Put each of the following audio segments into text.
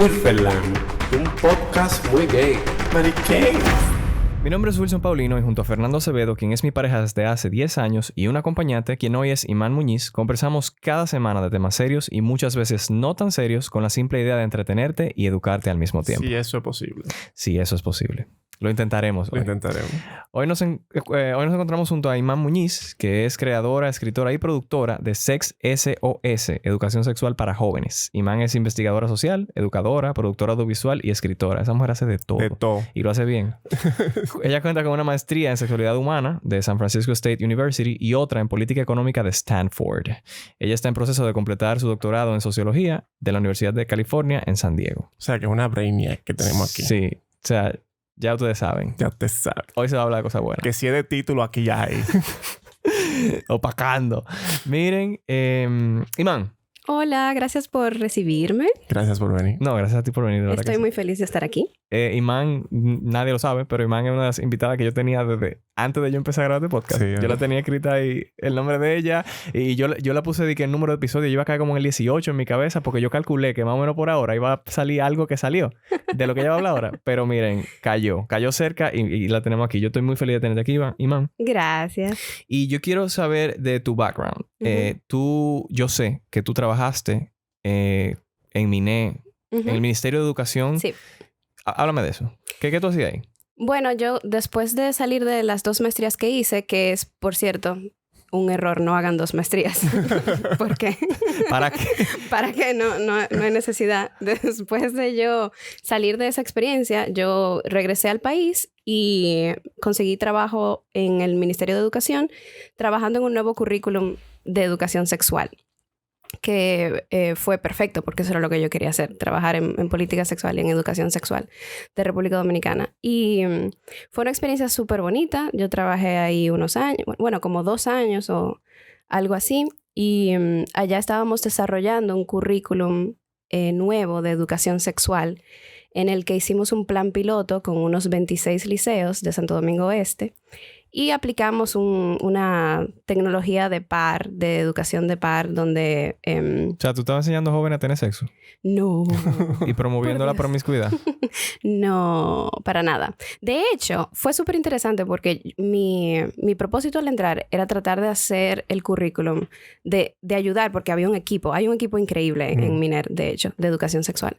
Wilferland, un podcast muy gay. Mariquén. Mi nombre es Wilson Paulino y junto a Fernando Acevedo, quien es mi pareja desde hace 10 años, y un acompañante, quien hoy es Imán Muñiz, conversamos cada semana de temas serios y muchas veces no tan serios con la simple idea de entretenerte y educarte al mismo tiempo. Si eso es posible. Sí, eso es posible. Lo intentaremos hoy. Lo intentaremos. Hoy nos encontramos junto a Imán Muñiz, que es creadora, escritora y productora de Sex SOS, Educación Sexual para Jóvenes. Imán es investigadora social, educadora, productora audiovisual y escritora. Esa mujer hace de todo. De todo. Y lo hace bien. Ella cuenta con una maestría en sexualidad humana de San Francisco State University y otra en política económica de Stanford. Ella está en proceso de completar su doctorado en sociología de la Universidad de California en San Diego. O sea, que es una brainiac que tenemos aquí. Sí. O sea, ya ustedes saben. Ya te sabes. Hoy se va a hablar de cosas buenas. Que si es de título, aquí ya hay. Opacando. Miren, Imán. Hola, gracias por recibirme. Gracias por venir. No, gracias a ti por venir. De verdad Estoy que sí. muy feliz de estar aquí. Imán, nadie lo sabe, pero Imán es una de las invitadas que yo tenía desde antes de yo empezar a grabar este podcast. Sí, yo la tenía escrita ahí, el nombre de ella, y yo la puse de que el número de episodios, yo iba a caer como en el 18 en mi cabeza, porque yo calculé que más o menos por ahora iba a salir algo que salió de lo que ella va a hablar ahora. Pero miren, cayó cerca y la tenemos aquí. Yo estoy muy feliz de tenerte aquí, Imán. Gracias. Y yo quiero saber de tu background. Yo sé que tú trabajaste en MINE, en el Ministerio de Educación. Sí. Háblame de eso. ¿Qué tú hacías ahí? Bueno, yo después de salir de las 2 maestrías que hice, que es, por cierto, un error, no hagan 2 maestrías. ¿Por qué? ¿Para qué? ¿Para qué? No hay necesidad. Después de yo salir de esa experiencia, yo regresé al país y conseguí trabajo en el Ministerio de Educación, trabajando en un nuevo currículum de educación sexual, que fue perfecto porque eso era lo que yo quería hacer, trabajar en política sexual y en educación sexual de República Dominicana. Y fue una experiencia súper bonita. Yo trabajé ahí unos años, bueno, como 2 años o algo así. Y allá estábamos desarrollando un currículum nuevo de educación sexual en el que hicimos un plan piloto con unos 26 liceos de Santo Domingo Oeste. Y aplicamos una tecnología de par, de educación de par, donde... O sea, ¿tú estabas enseñando a jóvenes a tener sexo? No. ¿Y promoviendo la promiscuidad? No, para nada. De hecho, fue súper interesante porque mi propósito al entrar era tratar de hacer el currículum, de ayudar, porque había un equipo. Hay un equipo increíble en MINER, de hecho, de educación sexual,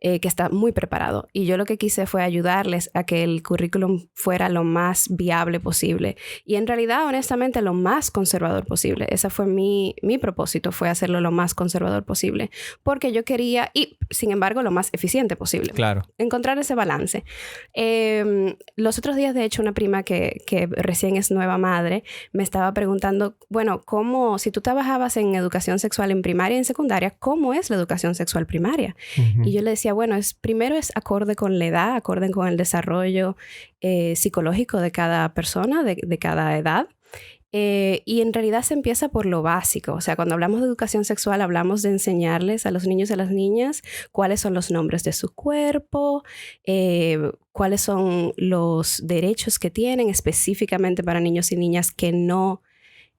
que está muy preparado. Y yo lo que quise fue ayudarles a que el currículum fuera lo más viable posible. Y en realidad, honestamente, lo más conservador posible. Ese fue mi propósito, fue hacerlo lo más conservador posible. Porque yo quería, y sin embargo, lo más eficiente posible. Claro. Encontrar ese balance. Los otros días, de hecho, una prima que recién es nueva madre me estaba preguntando, bueno, ¿cómo, si tú trabajabas en educación sexual en primaria y en secundaria, cómo es la educación sexual primaria? Y yo le decía, bueno, primero es acorde con la edad, acorde con el desarrollo psicológico de cada persona, de cada edad. Y en realidad se empieza por lo básico. O sea, cuando hablamos de educación sexual, hablamos de enseñarles a los niños y a las niñas cuáles son los nombres de su cuerpo, cuáles son los derechos que tienen específicamente para niños y niñas que no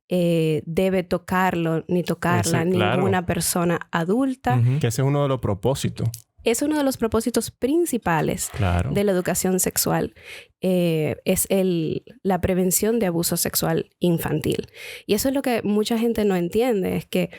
debe tocarlo ni tocarla ninguna persona adulta. Que ese es uno de los propósitos. Es uno de los propósitos principales de la educación sexual. Es la prevención de abuso sexual infantil. Y eso es lo que mucha gente no entiende. Es que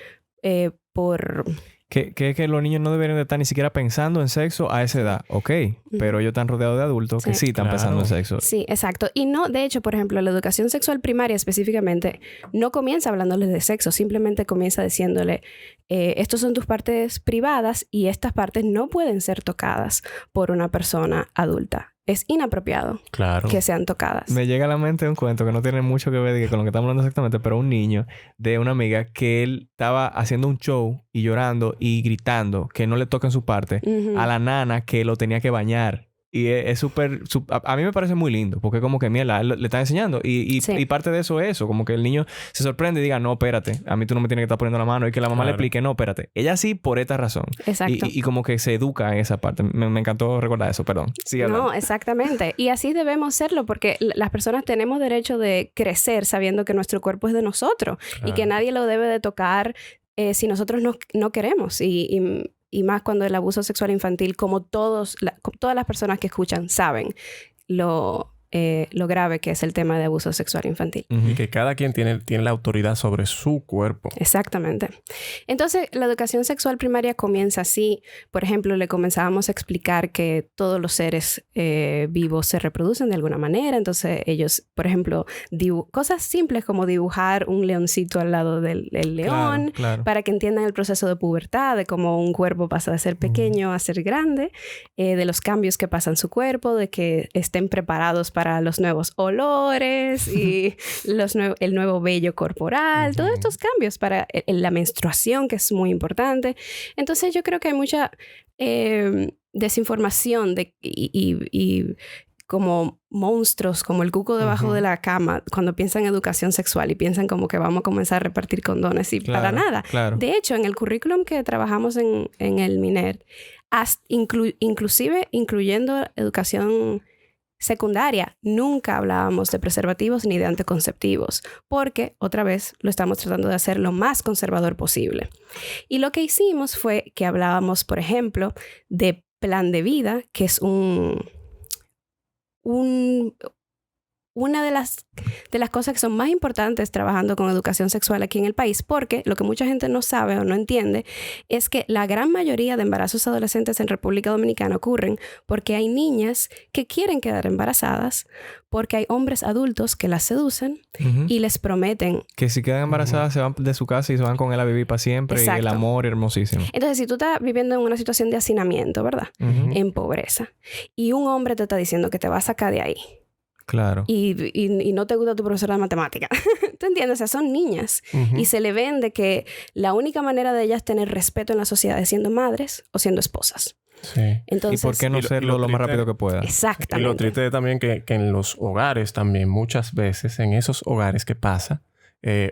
Que los niños no deberían de estar ni siquiera pensando en sexo a esa edad. Ok, pero ellos están rodeados de adultos que sí están pensando en sexo. Sí, exacto. Y no, de hecho, por ejemplo, la educación sexual primaria específicamente no comienza hablándoles de sexo. Simplemente comienza diciéndole, estos son tus partes privadas y estas partes no pueden ser tocadas por una persona adulta. Es inapropiado que sean tocadas. Me llega a la mente un cuento que no tiene mucho que ver con lo que estamos hablando exactamente, pero un niño de una amiga que él estaba haciendo un show y llorando y gritando que no le toquen su parte a la nana que lo tenía que bañar. Y es súper... A mí me parece muy lindo. Porque como que, mira, él le está enseñando. Y parte de eso es eso. Como que el niño se sorprende y diga, no, espérate. A mí tú no me tienes que estar poniendo la mano. Y que la mamá le explique, no, espérate. Ella sí por esta razón. Exacto. Y como que se educa en esa parte. Me encantó recordar eso. Perdón. Sigue hablando. No, exactamente. Y así debemos serlo. Porque las personas tenemos derecho de crecer sabiendo que nuestro cuerpo es de nosotros. Y que nadie lo debe de tocar si nosotros no queremos. Y y más cuando el abuso sexual infantil, como todas las personas que escuchan saben lo grave que es el tema de abuso sexual infantil. Y que cada quien tiene la autoridad sobre su cuerpo. Exactamente. Entonces, la educación sexual primaria comienza así. Por ejemplo, le comenzábamos a explicar que todos los seres vivos se reproducen de alguna manera. Entonces, ellos, por ejemplo, cosas simples como dibujar un leoncito al lado del león, claro. para que entiendan el proceso de pubertad, de cómo un cuerpo pasa de ser pequeño a ser grande, de los cambios que pasa en su cuerpo, de que estén preparados para los nuevos olores y el nuevo vello corporal, todos estos cambios para la menstruación, que es muy importante. Entonces yo creo que hay mucha desinformación y como monstruos, como el cuco debajo de la cama, cuando piensan en educación sexual y piensan como que vamos a comenzar a repartir condones y para nada. Claro. De hecho, en el currículum que trabajamos en el MINER, inclusive incluyendo educación secundaria, nunca hablábamos de preservativos ni de anticonceptivos, porque, otra vez, lo estamos tratando de hacer lo más conservador posible. Y lo que hicimos fue que hablábamos, por ejemplo, de plan de vida, que es una de las cosas que son más importantes trabajando con educación sexual aquí en el país, porque lo que mucha gente no sabe o no entiende es que la gran mayoría de embarazos adolescentes en República Dominicana ocurren porque hay niñas que quieren quedar embarazadas, porque hay hombres adultos que las seducen y les prometen que si quedan embarazadas se van de su casa y se van con él a vivir para siempre. Exacto. Y el amor hermosísimo. Entonces, si tú estás viviendo en una situación de hacinamiento, ¿verdad? En pobreza, y un hombre te está diciendo que te va a sacar de ahí, claro, y no te gusta tu profesora de matemática. ¿Tú entiendes? O sea, son niñas. Y se le vende que la única manera de ellas tener respeto en la sociedad es siendo madres o siendo esposas. Sí. Entonces, ¿y por qué no serlo lo más rápido que pueda? Exactamente. Y lo triste es también que en los hogares también, muchas veces, en esos hogares que pasa,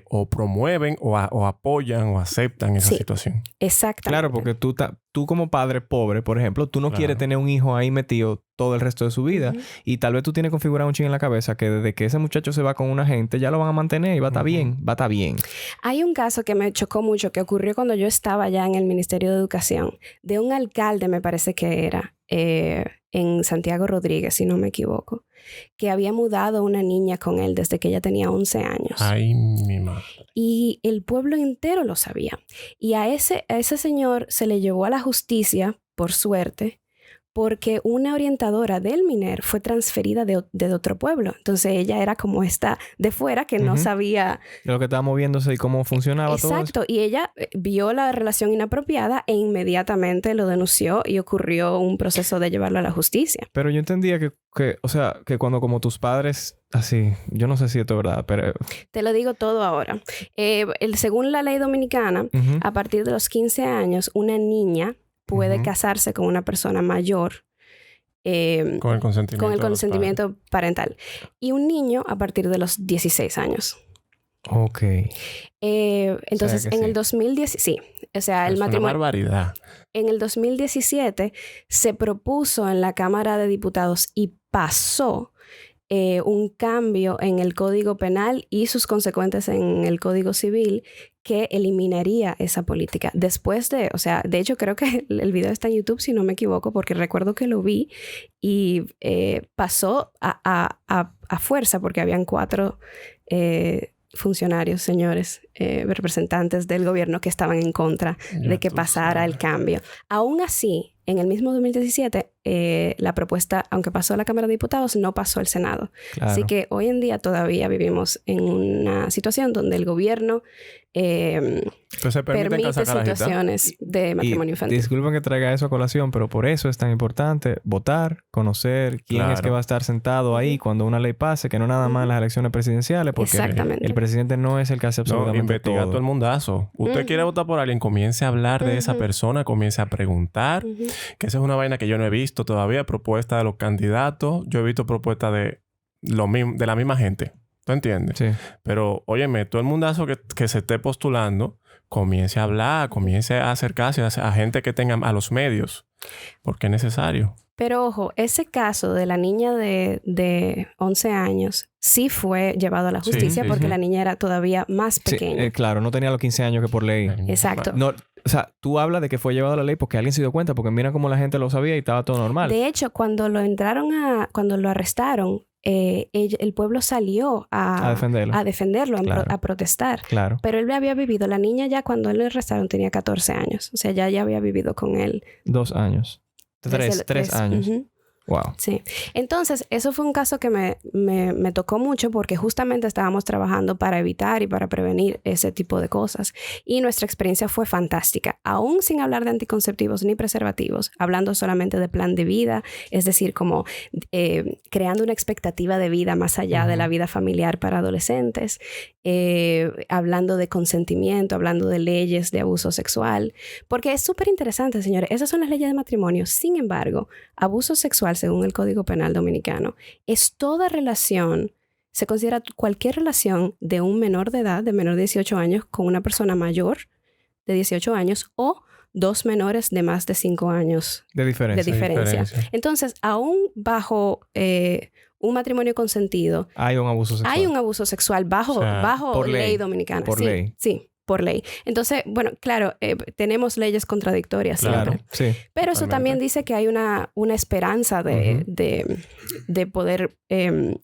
o promueven o apoyan o aceptan esa situación. Exactamente. Claro, porque tú como padre pobre, por ejemplo, tú no quieres tener un hijo ahí metido todo el resto de su vida. Y tal vez tú tienes configurado un ching en la cabeza que desde que ese muchacho se va con una gente, ya lo van a mantener y va a estar bien, va a estar bien. Hay un caso que me chocó mucho que ocurrió cuando yo estaba ya en el Ministerio de Educación, de un alcalde, me parece que era, en Santiago Rodríguez, si no me equivoco, que había mudado una niña con él desde que ella tenía 11 años. Ay, mi madre. Y el pueblo entero lo sabía. Y a ese señor se le llevó a la justicia, por suerte, porque una orientadora del MINER fue transferida de otro pueblo. Entonces ella era como esta de fuera que no sabía de lo que estaba moviéndose y cómo funcionaba todo eso. Exacto. Y ella vio la relación inapropiada e inmediatamente lo denunció y ocurrió un proceso de llevarlo a la justicia. Pero yo entendía o sea, que cuando como tus padres, así, yo no sé si esto es verdad, pero... Te lo digo todo ahora. Según la ley dominicana, a partir de los 15 años, una niña puede casarse con una persona mayor. Con el consentimiento parental. Y un niño a partir de los 16 años. Ok. Entonces, en el 2010... Sí. O sea, el matrimonio... Es una barbaridad. En el 2017 se propuso en la Cámara de Diputados y pasó un cambio en el Código Penal y sus consecuencias en el Código Civil que eliminaría esa política. Después de hecho creo que el video está en YouTube si no me equivoco, porque recuerdo que lo vi y pasó a fuerza porque habían 4 funcionarios, señores, representantes del gobierno que estaban en contra de que pasara el cambio. Aún así, en el mismo 2017, la propuesta, aunque pasó a la Cámara de Diputados, no pasó al Senado. Claro. Así que hoy en día todavía vivimos en una situación donde el gobierno Pues se permite situaciones de matrimonio infantil. Disculpen que traiga eso a colación, pero por eso es tan importante votar, conocer quién es que va a estar sentado ahí cuando una ley pase, que no nada más en las elecciones presidenciales, porque el presidente no es el que hace absolutamente investiga todo el mundazo. Usted quiere votar por alguien, comience a hablar de esa persona, comience a preguntar, que esa es una vaina que yo no he visto todavía, propuesta de los candidatos. Yo he visto propuestas de la misma gente. ¿Tú entiendes? Sí. Pero, óyeme, todo el mundazo que se esté postulando, comience a hablar, comience a acercarse a gente que tenga a los medios. Porque es necesario. Pero ojo, ese caso de la niña de 11 años sí fue llevado a la justicia porque la niña era todavía más pequeña. Sí, claro, no tenía los 15 años que por ley. Exacto. No, o sea, tú hablas de que fue llevado a la ley porque alguien se dio cuenta, porque mira cómo la gente lo sabía y estaba todo normal. De hecho, cuando lo arrestaron, el pueblo salió a defenderlo, claro. a protestar. Claro. Pero él había vivido, la niña ya cuando él lo arrestaron tenía 14 años. O sea, ya había vivido con él. 2 años. 3 años. Uh-huh. Wow. Sí. Entonces, eso fue un caso que me tocó mucho porque justamente estábamos trabajando para evitar y para prevenir ese tipo de cosas. Y nuestra experiencia fue fantástica. Aún sin hablar de anticonceptivos ni preservativos, hablando solamente de plan de vida, es decir, como creando una expectativa de vida más allá de la vida familiar para adolescentes, hablando de consentimiento, hablando de leyes de abuso sexual. Porque es súper interesante, señores. Esas son las leyes de matrimonio. Sin embargo, abuso sexual, según el Código Penal Dominicano, es toda relación, se considera cualquier relación de un menor de edad, de menor de 18 años, con una persona mayor de 18 años o 2 menores de más de 5 años de diferencia. Entonces, aún bajo un matrimonio consentido, hay un abuso sexual. Hay un abuso sexual bajo ley dominicana. Por ley. Sí. Por ley. Entonces, bueno, claro, tenemos leyes contradictorias siempre. Sí, pero eso también dice que hay una esperanza de poder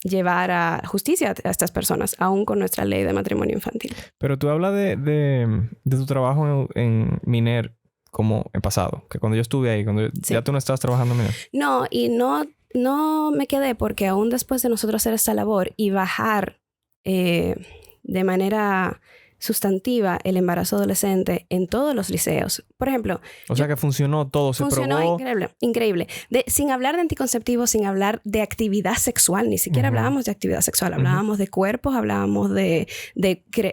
llevar a justicia a estas personas, aún con nuestra ley de matrimonio infantil. Pero tú hablas de tu trabajo en Miner como en pasado, que cuando yo estuve ahí, cuando ya tú no estabas trabajando en Miner. No, y no me quedé porque aún después de nosotros hacer esta labor y bajar de manera sustantiva el embarazo adolescente en todos los liceos. Por ejemplo... O sea que funcionó todo, se probó... Funcionó increíble. Sin hablar de anticonceptivos, sin hablar de actividad sexual. Ni siquiera hablábamos de actividad sexual. Hablábamos de cuerpos, hablábamos de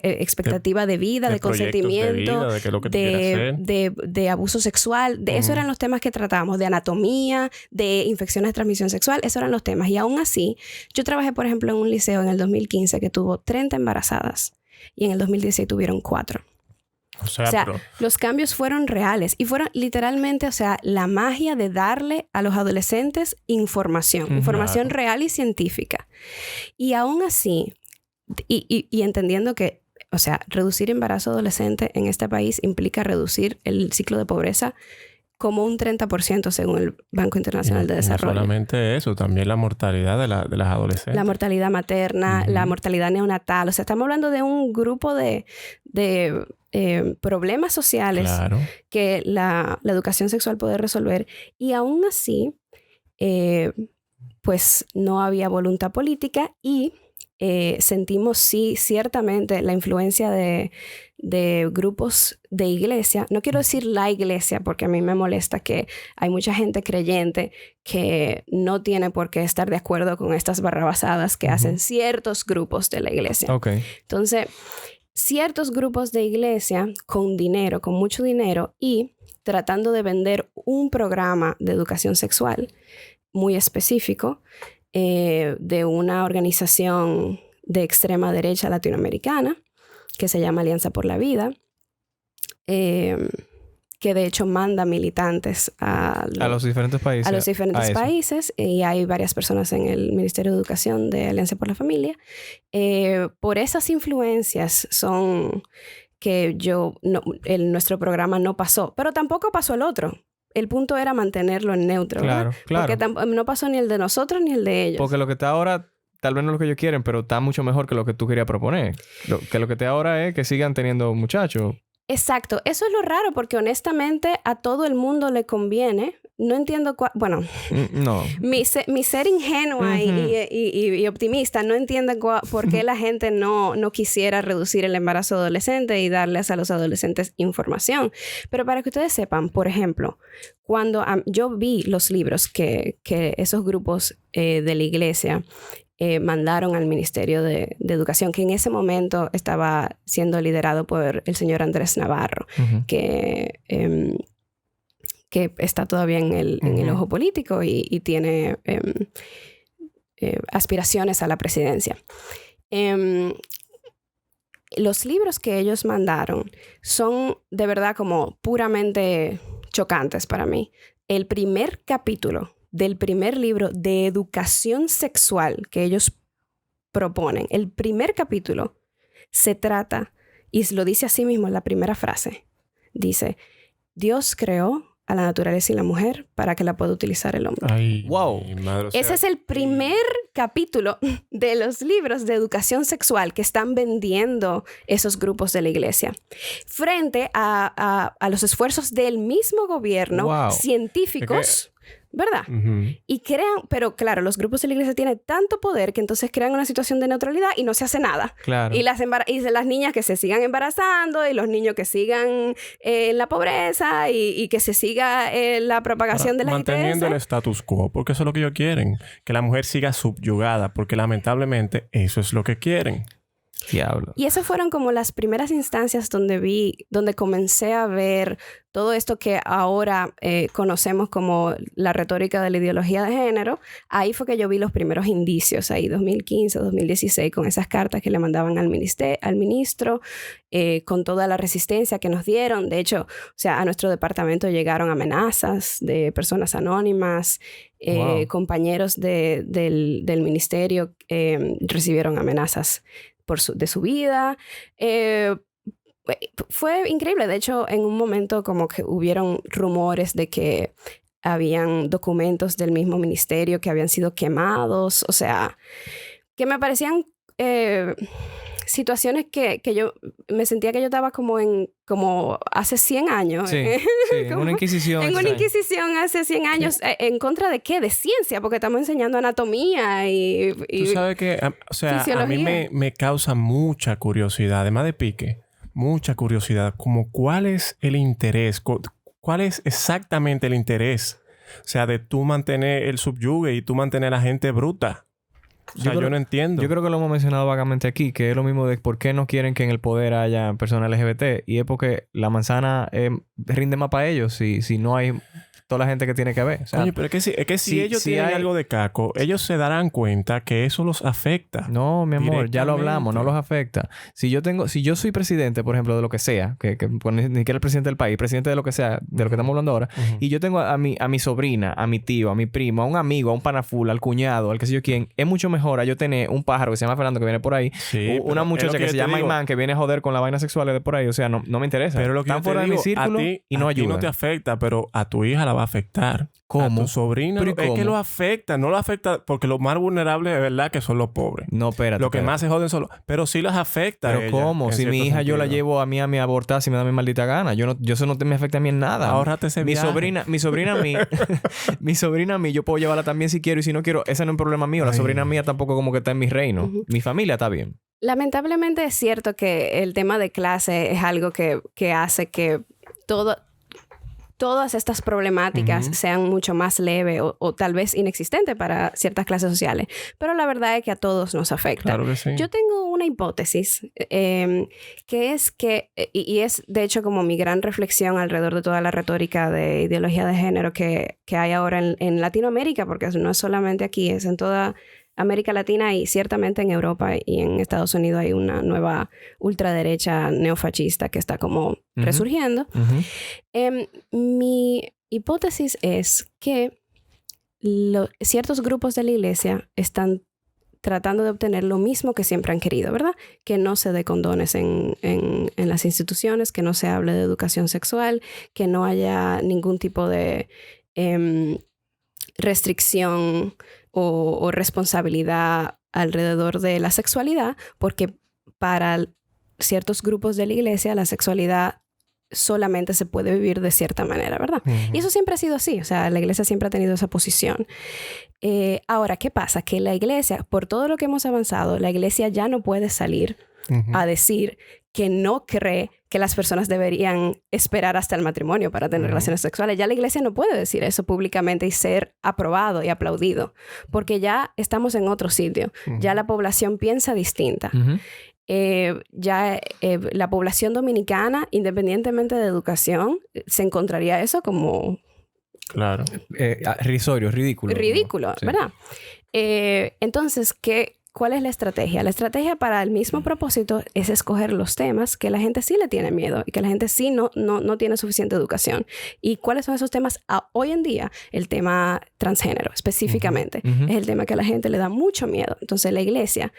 expectativa de vida, de consentimiento, de abuso sexual. Esos eran los temas que tratábamos. De anatomía, de infecciones de transmisión sexual. Esos eran los temas. Y aún así, yo trabajé, por ejemplo, en un liceo en el 2015 que tuvo 30 embarazadas. Y en el 2016 tuvieron 4. O sea, los cambios fueron reales. Y fueron literalmente, o sea, la magia de darle a los adolescentes información. Información real y científica. Y aún así, y entendiendo que, o sea, reducir embarazo adolescente en este país implica reducir el ciclo de pobreza como un 30% según el Banco Internacional de Desarrollo. No solamente eso, también la mortalidad de las adolescentes. La mortalidad materna, la mortalidad neonatal. O sea, estamos hablando de un grupo de problemas sociales que la educación sexual puede resolver. Y aún así, pues no había voluntad política y sentimos sí ciertamente la influencia de grupos de iglesia. No quiero decir la iglesia porque a mí me molesta que hay mucha gente creyente que no tiene por qué estar de acuerdo con estas barrabasadas que hacen ciertos grupos de la iglesia. Okay. Entonces, ciertos grupos de iglesia con dinero, con mucho dinero y tratando de vender un programa de educación sexual muy específico de una organización de extrema derecha latinoamericana que se llama Alianza por la Vida, que de hecho manda militantes a los diferentes países. A los diferentes países. Y hay varias personas en el Ministerio de Educación de Alianza por la Familia. Por esas influencias son que nuestro programa no pasó, pero tampoco pasó el otro. El punto era mantenerlo en neutro. Claro, ¿verdad? claro. Porque no pasó ni el de nosotros ni el de ellos. Porque lo que está ahora, tal vez no es lo que ellos quieren, pero está mucho mejor que lo que tú querías proponer. Lo que está ahora es que sigan teniendo muchachos. Exacto. Eso es lo raro porque honestamente a todo el mundo le conviene. No entiendo bueno, no. Mi ser ingenua y optimista no entiende por qué la gente no quisiera reducir el embarazo adolescente y darles a los adolescentes información. Pero para que ustedes sepan, por ejemplo, cuando yo vi los libros que esos grupos de la iglesia mandaron al Ministerio de Educación, que en ese momento estaba siendo liderado por el señor Andrés Navarro, que está todavía en el ojo político y tiene aspiraciones a la presidencia. Los libros que ellos mandaron son de verdad como puramente chocantes para mí. El primer capítulo del primer libro de educación sexual que ellos proponen. El primer capítulo se trata, y lo dice así mismo en la primera frase, dice, Dios creó a la naturaleza y la mujer para que la pueda utilizar el hombre. Ay, Wow. madre, o sea, Ese es el primer capítulo de los libros de educación sexual que están vendiendo esos grupos de la iglesia. Frente a los esfuerzos del mismo gobierno, Wow. científicos, ¿verdad? Ujú. Y crean, pero claro, los grupos de la iglesia tienen tanto poder que entonces crean una situación de neutralidad y no se hace nada. Claro. Y las niñas que se sigan embarazando y los niños que sigan en la pobreza y que se siga la propagación de la Manteniendo el ITS. status quo, porque eso es lo que ellos quieren. Que la mujer siga subyugada, porque lamentablemente eso es lo que quieren. Diablo. Y esas fueron como las primeras instancias donde comencé a ver todo esto que ahora conocemos como la retórica de la ideología de género. Ahí fue que yo vi los primeros indicios, ahí 2015, 2016, con esas cartas que le mandaban al ministro, con toda la resistencia que nos dieron. De hecho, o sea, a nuestro departamento llegaron amenazas de personas anónimas. Wow. Compañeros del ministerio recibieron amenazas de su vida. Fue increíble. De hecho, en un momento como que hubieron rumores de que habían documentos del mismo ministerio que habían sido quemados. O sea, que me parecían situaciones que yo me sentía que yo estaba como hace 100 años. Sí, sí, en una inquisición. En una extraña. inquisición hace 100 años. ¿En contra de qué? De ciencia, porque estamos enseñando anatomía y Tú sabes que, o sea, a mí fisiología. me causa mucha curiosidad, además de pique, mucha curiosidad, como cuál es el interés, cuál es exactamente el interés, o sea, de tú mantener el subyugue y tú mantener a la gente bruta. O sea, yo no entiendo. Yo creo que lo hemos mencionado vagamente aquí, que es lo mismo de por qué no quieren que en el poder haya personas LGBT. Y es porque la manzana rinde más para ellos si no hay toda la gente que tiene que ver. O sea, Oye, pero es que si ellos si tienen hay- algo de caco, ellos se darán cuenta que eso los afecta. no, mi amor, ya lo hablamos, no Directamente. los afecta. Si yo soy presidente, por ejemplo, de lo que sea, que pues, ni siquiera el presidente del país, presidente de lo que sea, de lo que estamos hablando ahora, Ujú. y yo tengo a mi sobrina, a mi tío, a mi primo, a un amigo, a un panaful, al cuñado, al que sé yo quién, es mucho mejor a yo tener un pájaro que se llama Fernando que viene por ahí, Sí, una pero muchacha es lo que yo se te llama digo. Imán que viene a joder con la vaina sexual de por ahí, o sea, no me interesa. Pero lo que Están yo te fuera de mi digo, círculo y no a ti ayudan. no te afecta, pero a tu hija la va a afectar. ¿Cómo? A tu sobrina. ¿Pero y Es que cómo? lo afecta. No lo afecta porque los más vulnerables de verdad que son los pobres. No, espérate. Lo que espérate. más se joden son los... Pero sí las afecta a Pero ella, ¿cómo? en Si mi cierto hija yo la sentido. llevo a mí a abortar si me da mi maldita gana. Eso no me afecta a mí en nada. Ahórrate ese mi viaje. sobrina a mí, mi sobrina a mí, yo puedo llevarla también si quiero y si no quiero, ese no es un problema mío. La Ay. sobrina mía tampoco como que está en mi reino. Ujú. Mi familia está bien. Lamentablemente es cierto que el tema de clase es algo que hace que todas estas problemáticas Ujú. sean mucho más leves o tal vez inexistentes para ciertas clases sociales. Pero la verdad es que a todos nos afecta. Claro que sí. Yo tengo una hipótesis que es que, y es de hecho como mi gran reflexión alrededor de toda la retórica de ideología de género que hay ahora en Latinoamérica, porque no es solamente aquí, es en toda América Latina y ciertamente en Europa y en Estados Unidos hay una nueva ultraderecha neofascista que está como resurgiendo. Mi hipótesis es que ciertos grupos de la iglesia están tratando de obtener lo mismo que siempre han querido, ¿verdad? Que no se dé condones en las instituciones, que no se hable de educación sexual, que no haya ningún tipo de restricción o responsabilidad alrededor de la sexualidad, porque para ciertos grupos de la iglesia la sexualidad solamente se puede vivir de cierta manera, ¿verdad? Ujú. Y eso siempre ha sido así, o sea, la iglesia siempre ha tenido esa posición. Ahora, ¿qué pasa? Que la iglesia, por todo lo que hemos avanzado, la iglesia ya no puede salir Ujú. a decir que no cree que las personas deberían esperar hasta el matrimonio para tener relaciones sexuales. Ya la iglesia no puede decir eso públicamente y ser aprobado y aplaudido, porque ya estamos en otro sitio. Ya la población piensa distinta. La población dominicana, independientemente de educación, se encontraría eso como Claro. Risorio, ridículo. ridículo, Sí. ¿verdad? Entonces, ¿qué ¿cuál es la estrategia? La estrategia para el mismo propósito es escoger los temas que la gente sí le tiene miedo y que la gente sí no tiene suficiente educación. ¿Y cuáles son esos temas hoy en día? El tema transgénero específicamente. Es el tema que a la gente le da mucho miedo. Entonces la iglesia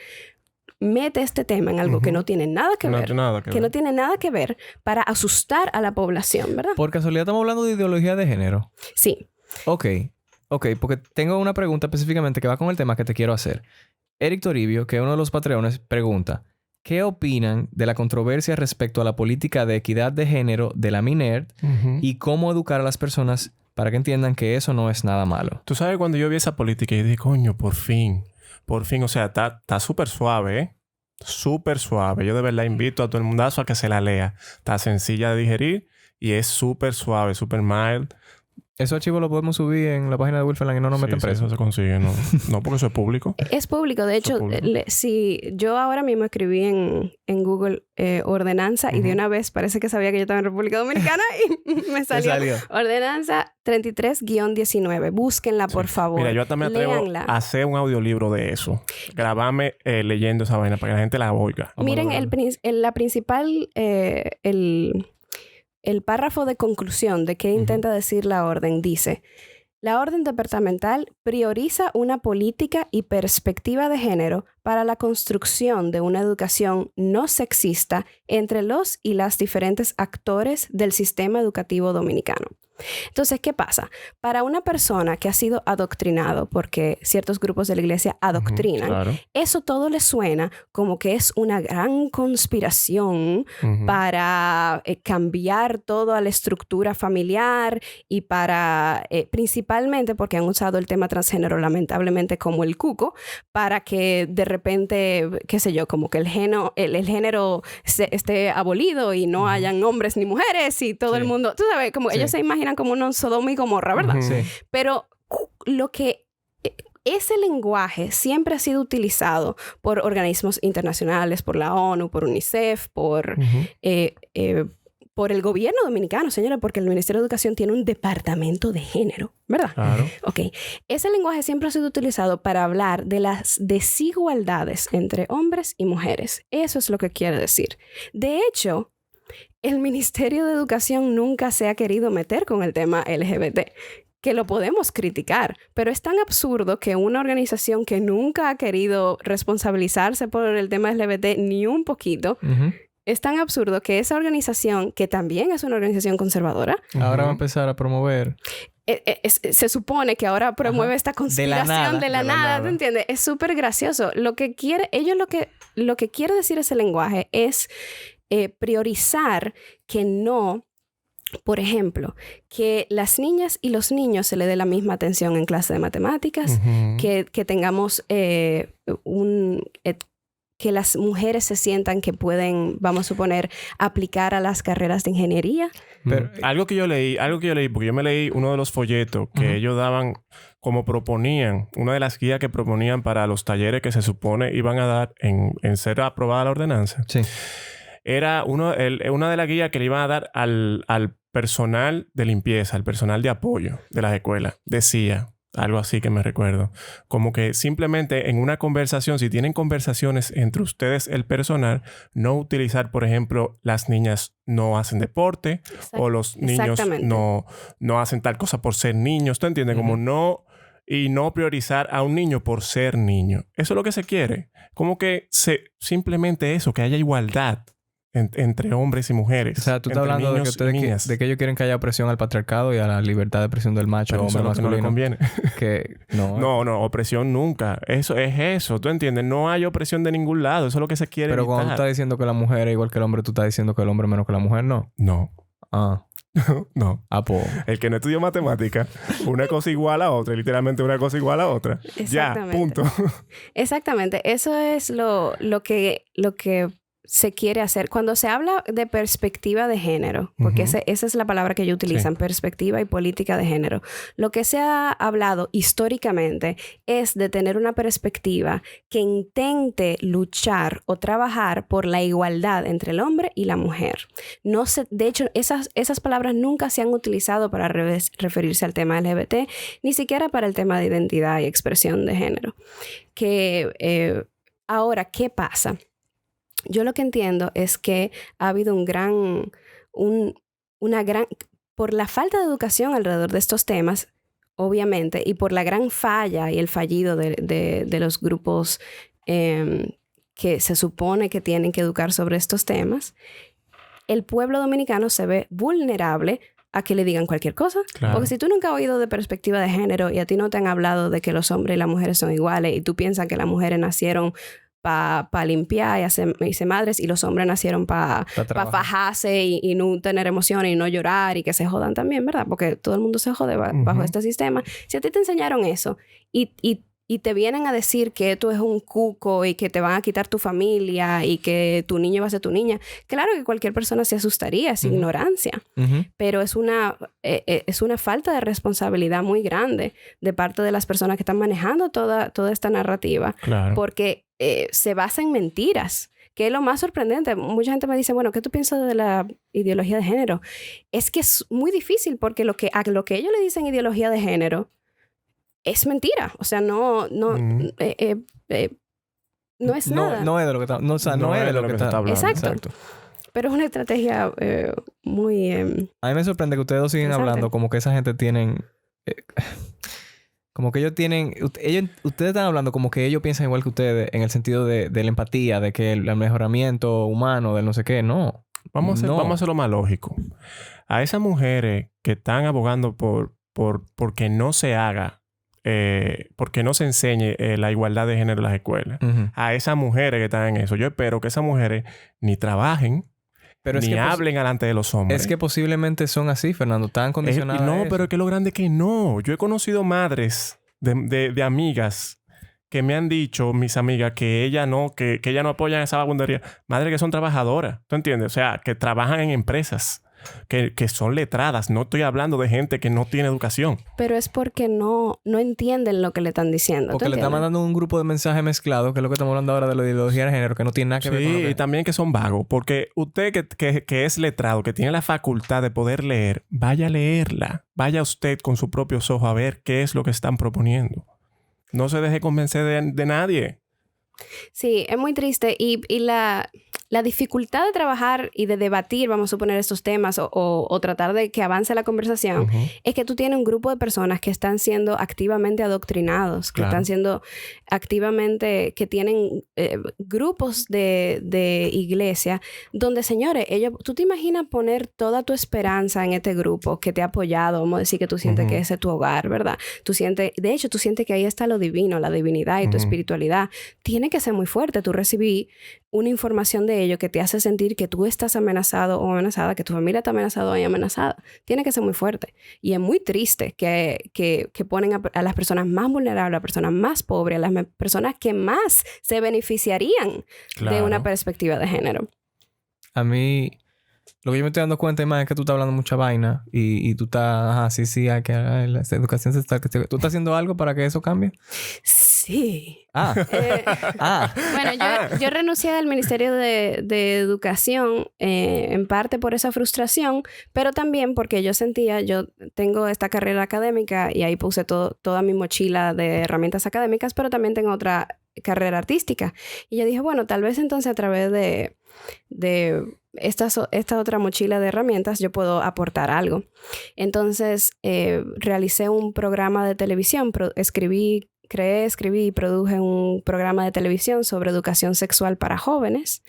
mete este tema en algo que no tiene nada que ver. No tiene nada que ver para asustar a la población, ¿verdad? Por casualidad estamos hablando de ideología de género. Sí. Ok, porque tengo una pregunta específicamente que va con el tema que te quiero hacer. Eric Toribio, que es uno de los Patreones, pregunta: ¿qué opinan de la controversia respecto a la política de equidad de género de la MINERD y cómo educar a las personas para que entiendan que eso no es nada malo? Tú sabes, cuando yo vi esa política, yo dije, coño, por fin, o sea, está súper suave, ¿eh? Súper suave. Yo de verdad invito a todo el mundazo a que se la lea. Está sencilla de digerir y es súper suave, súper mild. Esos archivos los podemos subir en la página de Wilferland y no nos meten preso. Eso se consigue, no. No, porque eso es público. Es público. De hecho, si yo ahora mismo escribí en Google ordenanza y de una vez parece que sabía que yo estaba en República Dominicana y me salió. Ordenanza 33-19. Búsquenla, por favor. Mira, yo también me atrevo a hacer un audiolibro de eso. Grabarme leyendo esa vaina para que la gente la oiga. Miren, la principal... El párrafo de conclusión de qué intenta decir la orden dice: la orden departamental prioriza una política y perspectiva de género para la construcción de una educación no sexista entre los y las diferentes actores del sistema educativo dominicano. Entonces, ¿qué pasa? Para una persona que ha sido adoctrinado, porque ciertos grupos de la iglesia adoctrinan, eso todo le suena como que es una gran conspiración para cambiar toda la estructura familiar y para, principalmente porque han usado el tema transgénero lamentablemente como el cuco, para que de repente, qué sé yo, como que el género esté abolido y no hayan hombres ni mujeres y todo el mundo, tú sabes, como ellos se imaginan como unos Sodoma y Gomorra, ¿verdad? Sí. Pero lo que... Ese lenguaje siempre ha sido utilizado por organismos internacionales, por la ONU, por UNICEF, por el gobierno dominicano, señores, porque el Ministerio de Educación tiene un departamento de género, ¿verdad? Claro. Ok. Ese lenguaje siempre ha sido utilizado para hablar de las desigualdades entre hombres y mujeres. Eso es lo que quiere decir. De hecho, el Ministerio de Educación nunca se ha querido meter con el tema LGBT, que lo podemos criticar, pero es tan absurdo que una organización que nunca ha querido responsabilizarse por el tema LGBT ni un poquito, es tan absurdo que esa organización, que también es una organización conservadora, ahora va a empezar a promover... se supone que ahora promueve esta conspiración de la nada, ¿te entiendes? Es súper gracioso. Lo que quiere decir ese lenguaje es priorizar que no, por ejemplo, que las niñas y los niños se le dé la misma atención en clase de matemáticas, que tengamos que las mujeres se sientan que pueden, vamos a suponer, aplicar a las carreras de ingeniería. Pero algo que yo leí, porque yo me leí uno de los folletos que ellos daban, como proponían, una de las guías que proponían para los talleres que se supone iban a dar en ser aprobada la ordenanza. Sí. Era una de las guías que le iban a dar al personal de limpieza, al personal de apoyo de las escuelas. Decía algo así que me recuerdo. Como que simplemente en una conversación, si tienen conversaciones entre ustedes, el personal, no utilizar, por ejemplo, las niñas no hacen deporte o los niños no hacen tal cosa por ser niños. ¿Tú entiendes? Como no... Y no priorizar a un niño por ser niño. Eso es lo que se quiere. Como que simplemente eso, que haya igualdad entre hombres y mujeres. O sea, tú estás hablando de que de que ellos quieren que haya opresión al patriarcado y a la libertad de expresión del macho hombre masculino. No le conviene. Que no, opresión nunca. Eso es eso. ¿Tú entiendes? No hay opresión de ningún lado. Eso es lo que se quiere Pero evitar. Cuando tú estás diciendo que la mujer es igual que el hombre, tú estás diciendo que el hombre es menos que la mujer, ¿no? No. Ah. No. Pues. El que no estudió matemática, una cosa igual a otra, literalmente una cosa igual a otra. Ya, punto. Exactamente. Eso es lo que se quiere hacer. Cuando se habla de perspectiva de género, porque esa es la palabra que ellos utilizan, perspectiva y política de género, lo que se ha hablado históricamente es de tener una perspectiva que intente luchar o trabajar por la igualdad entre el hombre y la mujer. De hecho, esas palabras nunca se han utilizado para referirse al tema LGBT, ni siquiera para el tema de identidad y expresión de género. Que Ahora, ¿qué pasa? Yo lo que entiendo es que ha habido por la falta de educación alrededor de estos temas, obviamente, y por la gran falla y el fallido de los grupos que se supone que tienen que educar sobre estos temas, el pueblo dominicano se ve vulnerable a que le digan cualquier cosa. Claro. Porque si tú nunca has oído de perspectiva de género y a ti no te han hablado de que los hombres y las mujeres son iguales y tú piensas que las mujeres nacieron para limpiar y ser madres y los hombres nacieron para fajarse y no tener emociones y no llorar y que se jodan también, ¿verdad? Porque todo el mundo se jode bajo este sistema. Si a ti te enseñaron eso y te vienen a decir que tú es un cuco y que te van a quitar tu familia y que tu niño va a ser tu niña, claro que cualquier persona se asustaría, es ignorancia. Pero es una falta de responsabilidad muy grande de parte de las personas que están manejando toda esta narrativa. Claro. Porque se basa en mentiras, que es lo más sorprendente. Mucha gente me dice, bueno, ¿qué tú piensas de la ideología de género? Es que es muy difícil porque a lo que ellos le dicen ideología de género es mentira. O sea, no es nada. No es de lo que está... No es de lo que está hablando. Exacto. Pero es una estrategia muy... a mí me sorprende que ustedes dos siguen hablando como que esa gente tienen... como que ellos tienen... Ustedes están hablando como que ellos piensan igual que ustedes en el sentido de la empatía, de que el mejoramiento humano, del no sé qué. No. Vamos a hacerlo más lógico. A esas mujeres que están abogando por que no se haga, porque no se enseñe la igualdad de género en las escuelas. A esas mujeres que están en eso. Yo espero que esas mujeres ni trabajen, ni hablen delante de los hombres. Es que posiblemente son así, Fernando. Están condicionadas. No, pero es que lo grande es que no. Yo he conocido madres de amigas que me han dicho, mis amigas, que ellas no apoyan esa vagabundería. Madres que son trabajadoras. ¿Tú entiendes? O sea, que trabajan en empresas. Que son letradas. No estoy hablando de gente que no tiene educación. Pero es porque no entienden lo que le están diciendo. Porque le están mandando un grupo de mensajes mezclados, que es lo que estamos hablando ahora de la ideología de género, que no tiene nada que ver con lo que... y también que son vagos. Porque usted que es letrado, que tiene la facultad de poder leer, vaya a leerla. Vaya usted con sus propios ojos a ver qué es lo que están proponiendo. No se deje convencer de nadie. Sí, es muy triste. Y la dificultad de trabajar y de debatir, vamos a suponer, estos temas o tratar de que avance la conversación, es que tú tienes un grupo de personas que están siendo activamente adoctrinados, que están siendo activamente, que tienen grupos de iglesia donde, señores, tú te imaginas poner toda tu esperanza en este grupo que te ha apoyado, vamos a decir que tú sientes que ese es tu hogar, ¿verdad? Tú sientes que ahí está lo divino, la divinidad y tu espiritualidad. Tiene que ser muy fuerte. Tú recibí una información de ello que te hace sentir que tú estás amenazado o amenazada, que tu familia está amenazada o amenazada. Tiene que ser muy fuerte. Y es muy triste que ponen a las personas más vulnerables, a las personas más pobres, a las personas que más se beneficiarían de una perspectiva de género. A mí, lo que yo me estoy dando cuenta más es que tú estás hablando mucha vaina y tú estás, sí, hay que la educación sexual. ¿Tú estás haciendo algo para que eso cambie? Sí. Bueno, yo renuncié del Ministerio de Educación en parte por esa frustración, pero también porque yo tengo esta carrera académica y ahí puse toda mi mochila de herramientas académicas, pero también tengo otra carrera artística. Y yo dije, bueno, tal vez entonces a través de esta otra mochila de herramientas yo puedo aportar algo. Entonces realicé un programa de televisión, creé, escribí y produje un programa de televisión sobre educación sexual para jóvenes.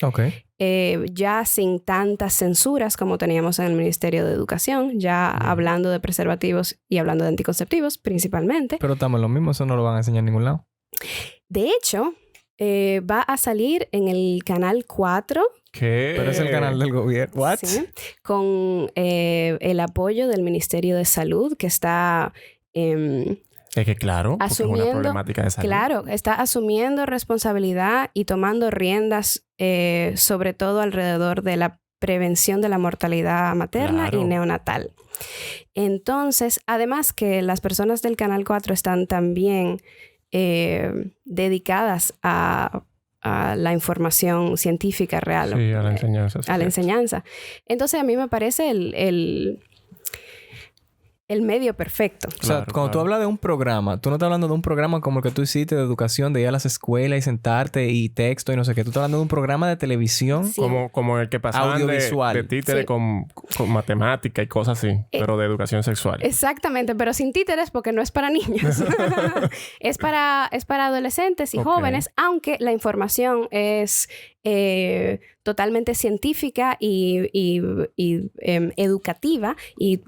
Ya sin tantas censuras como teníamos en el Ministerio de Educación, ya hablando de preservativos y hablando de anticonceptivos principalmente. Pero estamos lo mismo, eso no lo van a enseñar en ningún lado. De hecho, va a salir en el Canal 4. ¿Qué? Pero es el canal del gobierno. ¿What? Sí, con el apoyo del Ministerio de Salud, que está... es que claro, porque es una problemática de salud. Claro, está asumiendo responsabilidad y tomando riendas, sobre todo alrededor de la prevención de la mortalidad materna y neonatal. Entonces, además que las personas del Canal 4 están también dedicadas a la información científica real. Sí, a la enseñanza. A la enseñanza. Entonces, a mí me parece el medio perfecto. O sea, Claro, cuando tú claro. hablas de un programa, tú no estás hablando de un programa como el que tú hiciste de educación, de ir a las escuelas y sentarte y texto y no sé qué. Tú estás hablando de un programa de televisión. Sí. Como el que pasaban Audiovisual. de títere Sí. con matemática y cosas así, pero de educación sexual. Exactamente, pero sin títeres porque no es para niños. es para adolescentes y Ok. jóvenes, aunque la información es totalmente científica y educativa y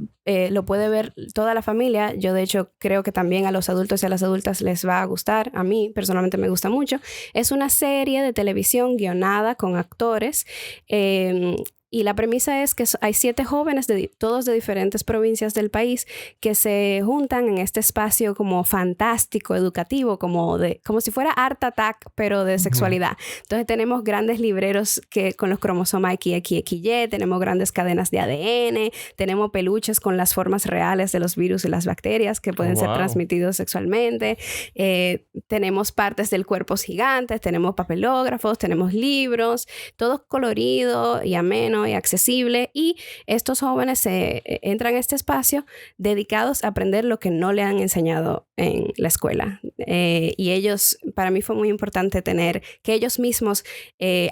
lo puede ver toda la familia. Yo, de hecho, creo que también a los adultos y a las adultas les va a gustar. A mí, personalmente, me gusta mucho. Es una serie de televisión guionada con actores. Y la premisa es que hay 7 jóvenes, todos de diferentes provincias del país, que se juntan en este espacio como fantástico, educativo, como si fuera Art Attack, pero de sexualidad. Entonces tenemos grandes libreros con los cromosomas XXXY, tenemos grandes cadenas de ADN, tenemos peluches con las formas reales de los virus y las bacterias que pueden ser Wow. transmitidos sexualmente. Tenemos partes del cuerpo gigantes, tenemos papelógrafos, tenemos libros, todo colorido y ameno y accesible, y estos jóvenes entran a este espacio dedicados a aprender lo que no le han enseñado en la escuela. Y ellos, para mí fue muy importante que ellos mismos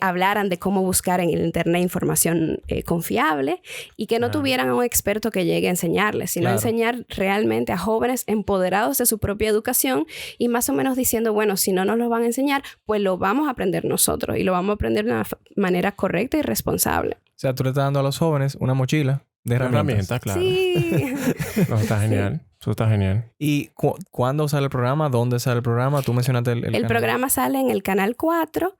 hablaran de cómo buscar en el internet información confiable y que no tuvieran a un experto que llegue a enseñarles, sino Claro. enseñar realmente a jóvenes empoderados de su propia educación y más o menos diciendo, bueno, si no nos lo van a enseñar, pues lo vamos a aprender nosotros y lo vamos a aprender de una manera correcta y responsable. O sea, tú le estás dando a los jóvenes una mochila de herramientas. Claro. Sí. No, está genial. Eso está genial. ¿Y cuándo sale el programa? ¿Dónde sale el programa? Tú mencionaste el El canal. programa sale en el Canal 4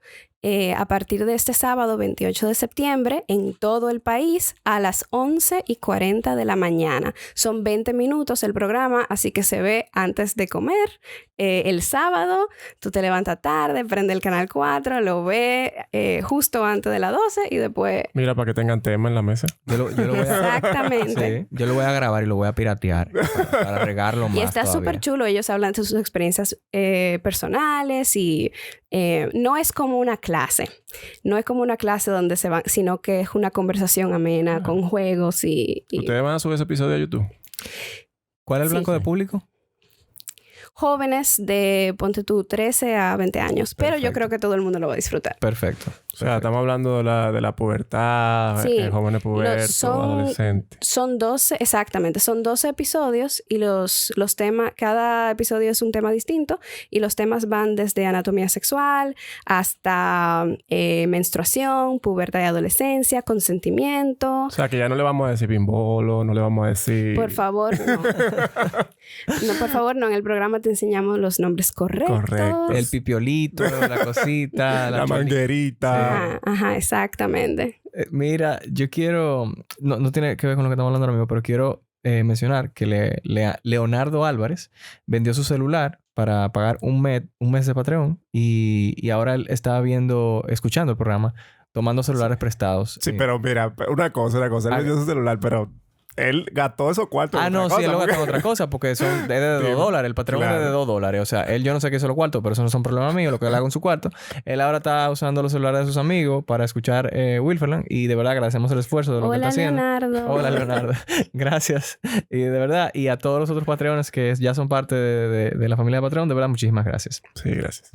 a partir de este sábado 28 de septiembre en todo el país a las 11:40 de la mañana. Son 20 minutos el programa, así que se ve antes de comer. El sábado, tú te levantas tarde, prende el Canal 4, lo ves justo antes de las 12 y después... Mira, para que tengan tema en la mesa. Yo lo voy a... Exactamente. Sí, yo lo voy a grabar y lo voy a piratear para regarlo más Y está todavía. súper chulo. Ellos hablan de sus experiencias personales y no es como una clase. No es como una clase donde se van, sino que es una conversación amena con juegos y... ¿Ustedes van a subir ese episodio a YouTube? ¿Cuál es el Sí. blanco de público? Jóvenes de, ponte tú, 13 a 20 años. Pero yo Perfecto. creo que todo el mundo lo va a disfrutar. Perfecto. O sea, estamos hablando de la pubertad, Sí. jóvenes pubertos, adolescentes. Son 12, exactamente, son 12 episodios y los temas, cada episodio es un tema distinto y los temas van desde anatomía sexual hasta menstruación, pubertad y adolescencia, consentimiento. O sea, que ya no le vamos a decir bimbolo, no le vamos a decir... Por favor, no. No, por favor, no. En el programa te enseñamos los nombres correctos. Correcto. El pipiolito, la cosita, La choli- manguerita. Ajá, exactamente. Mira, yo quiero... No tiene que ver con lo que estamos hablando ahora mismo, pero quiero mencionar que Leonardo Álvarez vendió su celular para pagar un mes de Patreon y ahora él está escuchando el programa, tomando celulares prestados. Sí, pero mira, una cosa. Él Ah, vendió su celular, pero él gastó esos cuartos. en no, otra sí, él lo cosa, gasta en otra cosa porque son de Sí, $2. El Patreon claro. es de $2. O sea, él yo no sé qué hizo los cuartos, pero eso no son problemas míos, lo que él haga en su cuarto. Él ahora está usando los celulares de sus amigos para escuchar Wilferland y de verdad agradecemos el esfuerzo de lo que Hola, está haciendo. Leonardo. Hola, Leonardo. Gracias. Y de verdad, y a todos los otros Patreones que ya son parte de la familia de Patreon, de verdad, muchísimas gracias. Sí, gracias.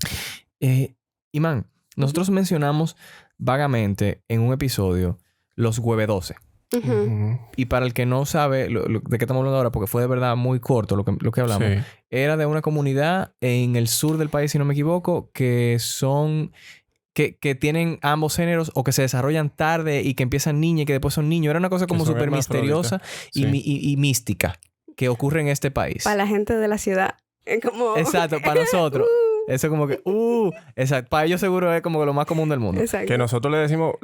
Imán, nosotros mencionamos vagamente en un episodio los Hueve 12. Ujú. Ujú. Y para el que no sabe de qué estamos hablando ahora, porque fue de verdad muy corto lo que hablamos, Sí. era de una comunidad en el sur del país, si no me equivoco, que son... Que tienen ambos géneros o que se desarrollan tarde y que empiezan niñas y que después son niños. Era una cosa como son súper hermafroditas. misteriosa y, Sí. y mística que ocurre en este país. Para la gente de la ciudad. Es como... Exacto, para nosotros. Eso como que... exacto. Para ellos seguro es como lo más común del mundo. Exacto. Que nosotros le decimos...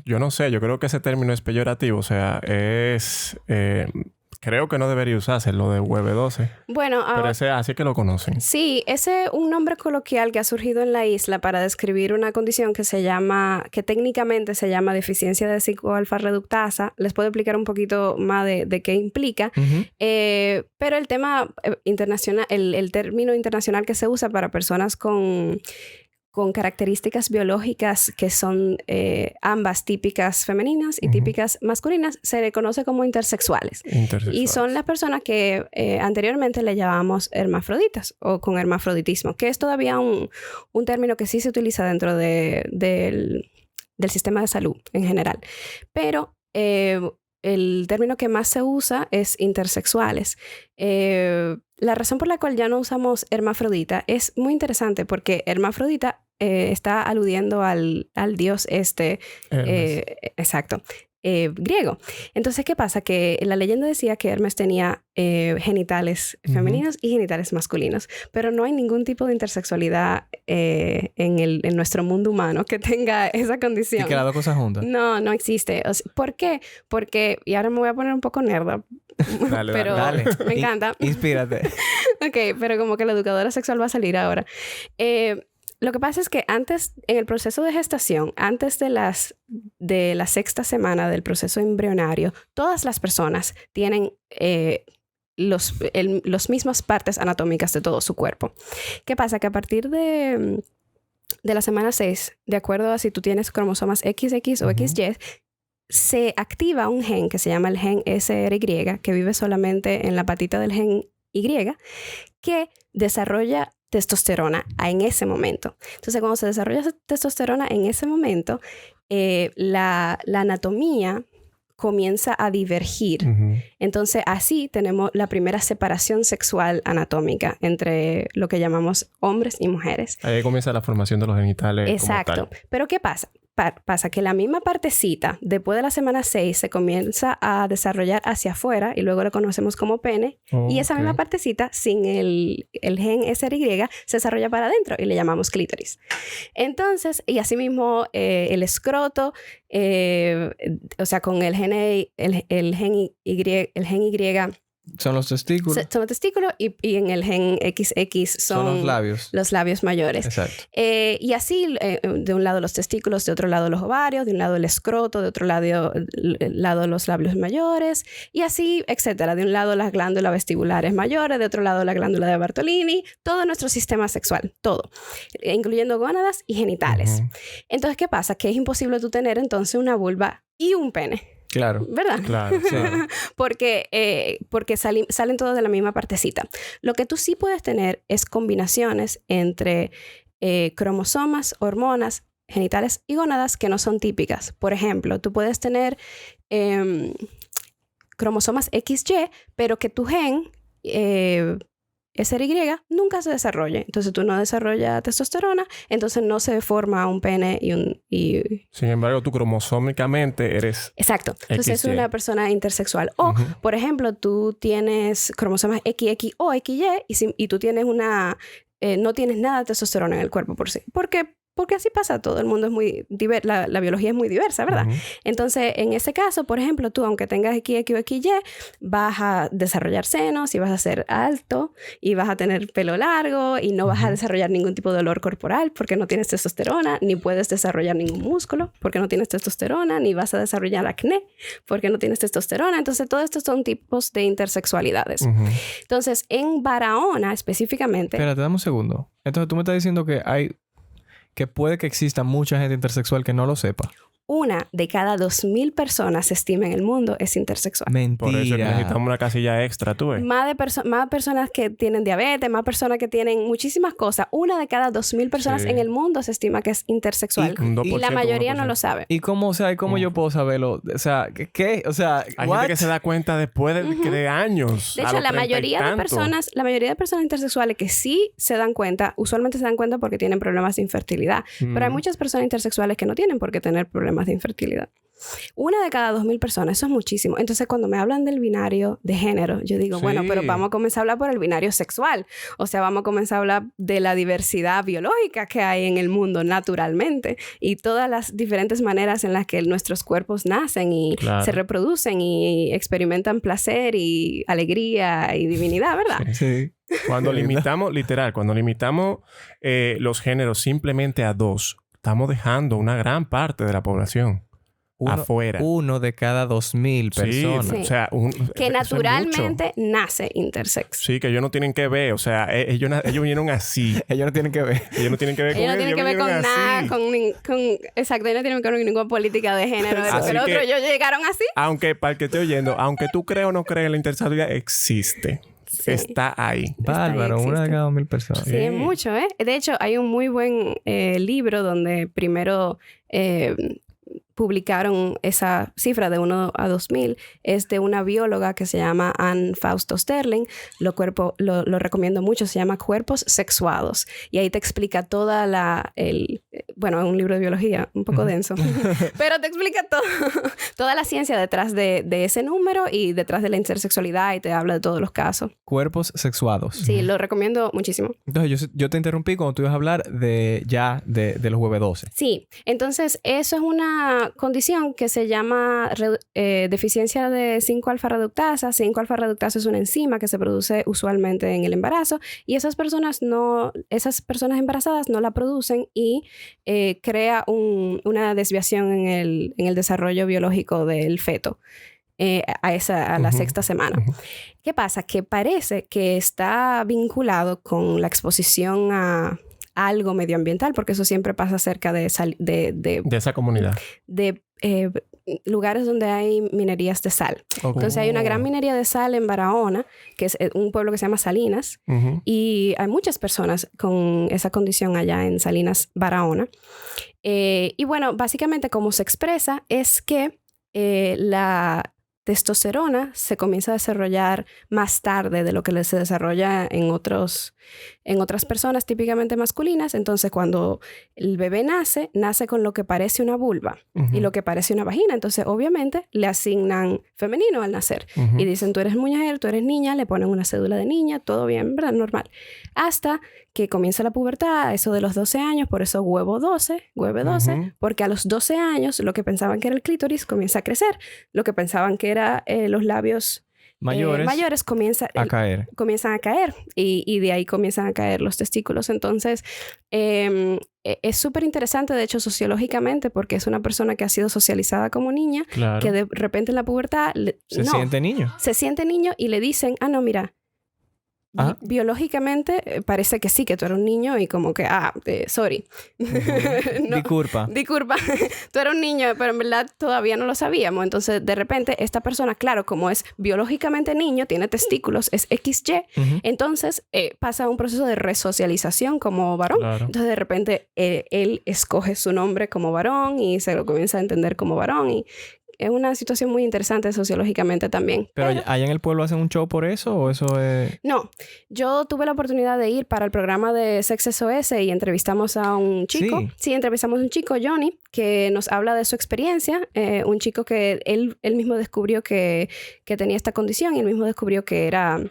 yo no sé. Yo creo que ese término es peyorativo. O sea, es... creo que no debería usarse lo de Hueve 12. Bueno, Pero ahora... ese así que lo conocen. Sí, ese es un nombre coloquial que ha surgido en la isla para describir una condición que técnicamente se llama deficiencia de 5-alfa-reductasa. Les puedo explicar un poquito más de qué implica. Ujú. Pero el tema internacional, el término internacional que se usa para personas con con características biológicas que son ambas típicas femeninas y típicas masculinas, se le conoce como intersexuales. Y son las personas que anteriormente le llamábamos hermafroditas o con hermafroditismo, que es todavía un término que sí se utiliza dentro del sistema de salud en general. Pero el término que más se usa es intersexuales. La razón por la cual ya no usamos hermafrodita es muy interesante porque hermafrodita está aludiendo al dios exacto, griego. Entonces, ¿qué pasa? Que la leyenda decía que Hermes tenía genitales femeninos y genitales masculinos, pero no hay ningún tipo de intersexualidad en nuestro mundo humano que tenga esa condición. ¿Y que las dos cosas juntas? No, no existe. O sea, ¿por qué? Porque, y ahora me voy a poner un poco nerda, pero dale. me encanta. Inspírate. Ok, pero como que la educadora sexual va a salir ahora. Lo que pasa es que antes, en el proceso de gestación, antes de la sexta semana del proceso embrionario, todas las personas tienen los mismas partes anatómicas de todo su cuerpo. ¿Qué pasa? Que a partir de la semana 6, de acuerdo a si tú tienes cromosomas XX o XY, se activa un gen que se llama el gen SRY, que vive solamente en la patita del gen Y, que desarrolla testosterona en ese momento. Entonces, cuando se desarrolla testosterona en ese momento, la anatomía comienza a divergir. Entonces, así tenemos la primera separación sexual anatómica entre lo que llamamos hombres y mujeres. Ahí comienza la formación de los genitales. Exacto. Pero ¿qué pasa? Pasa que la misma partecita, después de la semana 6, se comienza a desarrollar hacia afuera y luego lo conocemos como pene. Y esa misma partecita, sin el gen SRY, se desarrolla para adentro y le llamamos clítoris. Entonces, y asimismo el escroto, o sea, con el gen Y, son los testículos. son los testículos y en el gen XX son los labios mayores. Exacto. Y así, de un lado los testículos, de otro lado los ovarios, de un lado el escroto, de otro lado los labios mayores, y así, etcétera. De un lado las glándulas vestibulares mayores, de otro lado la glándula de Bartolini, todo nuestro sistema sexual, todo, incluyendo gónadas y genitales. Entonces, ¿qué pasa? Que es imposible tú tener entonces una vulva y un pene. Claro. ¿Verdad? Claro, sí. Porque salen todos de la misma partecita. Lo que tú sí puedes tener es combinaciones entre cromosomas, hormonas, genitales y gónadas que no son típicas. Por ejemplo, tú puedes tener cromosomas XY, pero que tu gen SRY nunca se desarrolla. Entonces tú no desarrollas testosterona, entonces no se forma un pene y... Sin embargo, tú cromosómicamente eres... Exacto. Entonces XY. es una persona intersexual. O, por ejemplo, tú tienes cromosomas XX o XY y tú tienes no tienes nada de testosterona en el cuerpo por sí. Porque así pasa, todo el mundo es muy diverso, la biología es muy diversa, ¿verdad? Entonces, en ese caso, por ejemplo, tú, aunque tengas XX o XY, vas a desarrollar senos y vas a ser alto y vas a tener pelo largo y no vas a desarrollar ningún tipo de dolor corporal porque no tienes testosterona, ni puedes desarrollar ningún músculo porque no tienes testosterona, ni vas a desarrollar acné porque no tienes testosterona. Entonces, todos estos son tipos de intersexualidades. Entonces, en Barahona específicamente... Espérate, dame un segundo. Entonces, tú me estás diciendo que puede que exista mucha gente intersexual que no lo sepa. 1 de cada 2,000 personas se estima en el mundo es intersexual. Mentira. Por eso es que necesitamos una casilla extra, tú ves. Más personas que tienen diabetes, más personas que tienen muchísimas cosas. 1 de cada 2,000 personas en el mundo se estima que es intersexual. Y la mayoría no lo sabe. ¿Y cómo yo puedo saberlo? O sea, ¿qué? O sea, hay gente que se da cuenta después de años. De hecho, la mayoría de personas intersexuales que sí se dan cuenta, usualmente se dan cuenta porque tienen problemas de infertilidad. Pero hay muchas personas intersexuales que no tienen por qué tener problemas de infertilidad. 1 de cada 2,000 personas, eso es muchísimo. Entonces, cuando me hablan del binario de género, yo digo, bueno, pero vamos a comenzar a hablar por el binario sexual. O sea, vamos a comenzar a hablar de la diversidad biológica que hay en el mundo naturalmente y todas las diferentes maneras en las que nuestros cuerpos nacen y se reproducen y experimentan placer y alegría y divinidad, ¿verdad? Sí. Cuando limitamos los géneros simplemente a 2, estamos dejando una gran parte de la población. afuera. 1 de cada 2,000 personas. Sí, Sí. o sea, Que naturalmente nace intersex. Sí, que ellos no tienen que ver, o sea, ellos vinieron así. Ellos no tienen que ver. Ellos no tienen que ver con Ellos no tienen que ver con vinieron nada, así. exacto, ellos no tienen que ver con ninguna política de género. Así Pero que- ellos llegaron así. Aunque, para el que esté oyendo, aunque tú creas o no creas, la intersexualidad existe. Sí. Está ahí. Bárbaro, 1 de existe. cada 2,000 personas. Sí, es mucho, ¿eh? De hecho, hay un muy buen libro donde primero publicaron esa cifra de 1 a 2,000. Es de una bióloga que se llama Anne Fausto Sterling. Lo recomiendo mucho. Se llama Cuerpos Sexuados. Y ahí te explica toda bueno, es un libro de biología un poco denso. Pero te explica toda la ciencia detrás de ese número y detrás de la intersexualidad y te habla de todos los casos. Cuerpos sexuados. Sí, lo recomiendo muchísimo. Entonces, yo te interrumpí cuando tú ibas a hablar de los UV12. Sí, entonces eso es una condición que se llama deficiencia de 5-alfa-reductasa. 5-alfa-reductasa es una enzima que se produce usualmente en el embarazo y esas personas embarazadas no la producen y crea una desviación en el desarrollo biológico del feto. A la sexta semana. ¿Qué pasa? Que parece que está vinculado con la exposición a algo medioambiental, porque eso siempre pasa cerca de esa comunidad. Lugares donde hay minerías de sal. Okay. Entonces hay una gran minería de sal en Barahona, que es un pueblo que se llama Salinas, y hay muchas personas con esa condición allá en Salinas, Barahona. Y bueno, básicamente como se expresa es que la testosterona se comienza a desarrollar más tarde de lo que se desarrolla en otras personas típicamente masculinas. Entonces, cuando el bebé nace con lo que parece una vulva y lo que parece una vagina. Entonces, obviamente, le asignan femenino al nacer. Y dicen, tú eres mujer, tú eres niña, le ponen una cédula de niña, todo bien, ¿verdad? Normal. Hasta que comienza la pubertad, eso de los 12 años, por eso huevo 12, porque a los 12 años lo que pensaban que era el clítoris comienza a crecer. Lo que pensaban que era los labios mayores comienzan a caer y de ahí comienzan a caer los testículos. Entonces, es súper interesante, de hecho, sociológicamente, porque es una persona que ha sido socializada como niña, Claro. que de repente en la pubertad Se siente niño. se siente niño y le dicen, no, mira, biológicamente parece que sí, que tú eres un niño y como que, sorry. No, Disculpa. tú eres un niño, pero en verdad todavía no lo sabíamos. Entonces, de repente, esta persona, claro, como es biológicamente niño, tiene testículos, es XY, entonces pasa un proceso de resocialización como varón. Claro. Entonces, de repente, él escoge su nombre como varón y se lo comienza a entender como varón y es una situación muy interesante sociológicamente también. Pero allá en el pueblo hacen un show por eso o eso es... No, yo tuve la oportunidad de ir para el programa de Sex SOS y entrevistamos a un chico. Sí, entrevistamos a un chico, Johnny, que nos habla de su experiencia. Un chico que él mismo descubrió que tenía esta condición y él mismo descubrió que era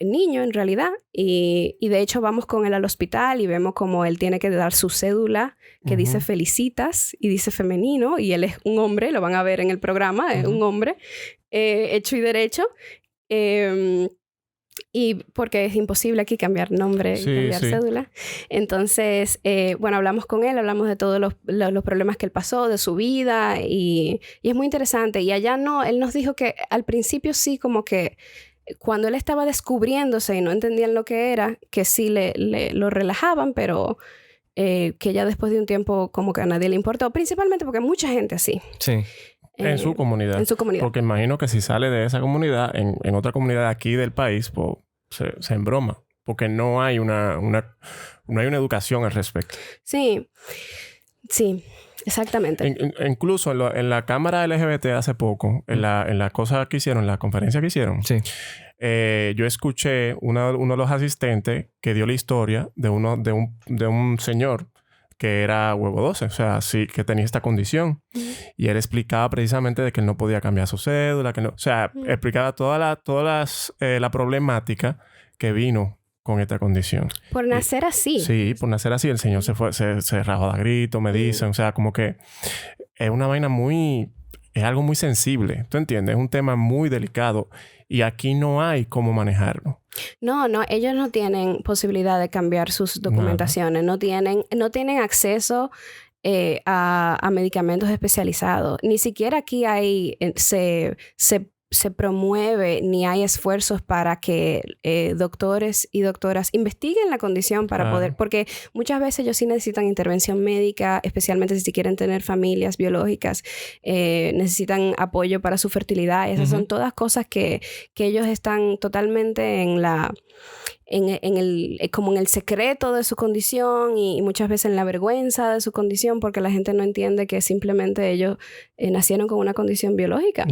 niño en realidad. Y de hecho vamos con él al hospital y vemos como él tiene que dar su cédula que dice felicitas y dice femenino y él es un hombre, lo van a ver en el programa, es un hombre hecho y derecho. Y porque es imposible aquí cambiar nombre y cambiar cédula. Entonces, bueno, hablamos con él, hablamos de todos los problemas que él pasó, de su vida y es muy interesante. Y allá él nos dijo que al principio sí como que cuando él estaba descubriéndose y no entendían lo que era, que sí lo relajaban, pero que ya después de un tiempo como que a nadie le importó, principalmente porque hay mucha gente así. Sí. En su comunidad. En su comunidad. Porque imagino que si sale de esa comunidad, en otra comunidad de aquí del país, pues se embroma. Porque no hay no hay una educación al respecto. Sí, exactamente. Incluso en la cámara LGBT hace poco, en la cosa que hicieron, en la conferencia que hicieron, Sí. yo escuché uno de los asistentes que dio la historia de un señor que era huevo 12, o sea, sí, que tenía esta condición. Y él explicaba precisamente de que él no podía cambiar su cédula, que no, o sea, explicaba toda la problemática que vino con esta condición. Por nacer así. Sí, por nacer así. El señor se rajó de grito, me dicen, o sea, como que es una vaina es algo muy sensible, ¿tú entiendes? Es un tema muy delicado y aquí no hay cómo manejarlo. No, ellos no tienen posibilidad de cambiar sus documentaciones, no tienen acceso a medicamentos especializados. Ni siquiera aquí se promueve ni hay esfuerzos para que doctores y doctoras investiguen la condición para poder, porque muchas veces ellos sí necesitan intervención médica, especialmente si quieren tener familias biológicas, necesitan apoyo para su fertilidad. Y esas son todas cosas que ellos están totalmente como en el secreto de su condición y muchas veces en la vergüenza de su condición, porque la gente no entiende que simplemente ellos nacieron con una condición biológica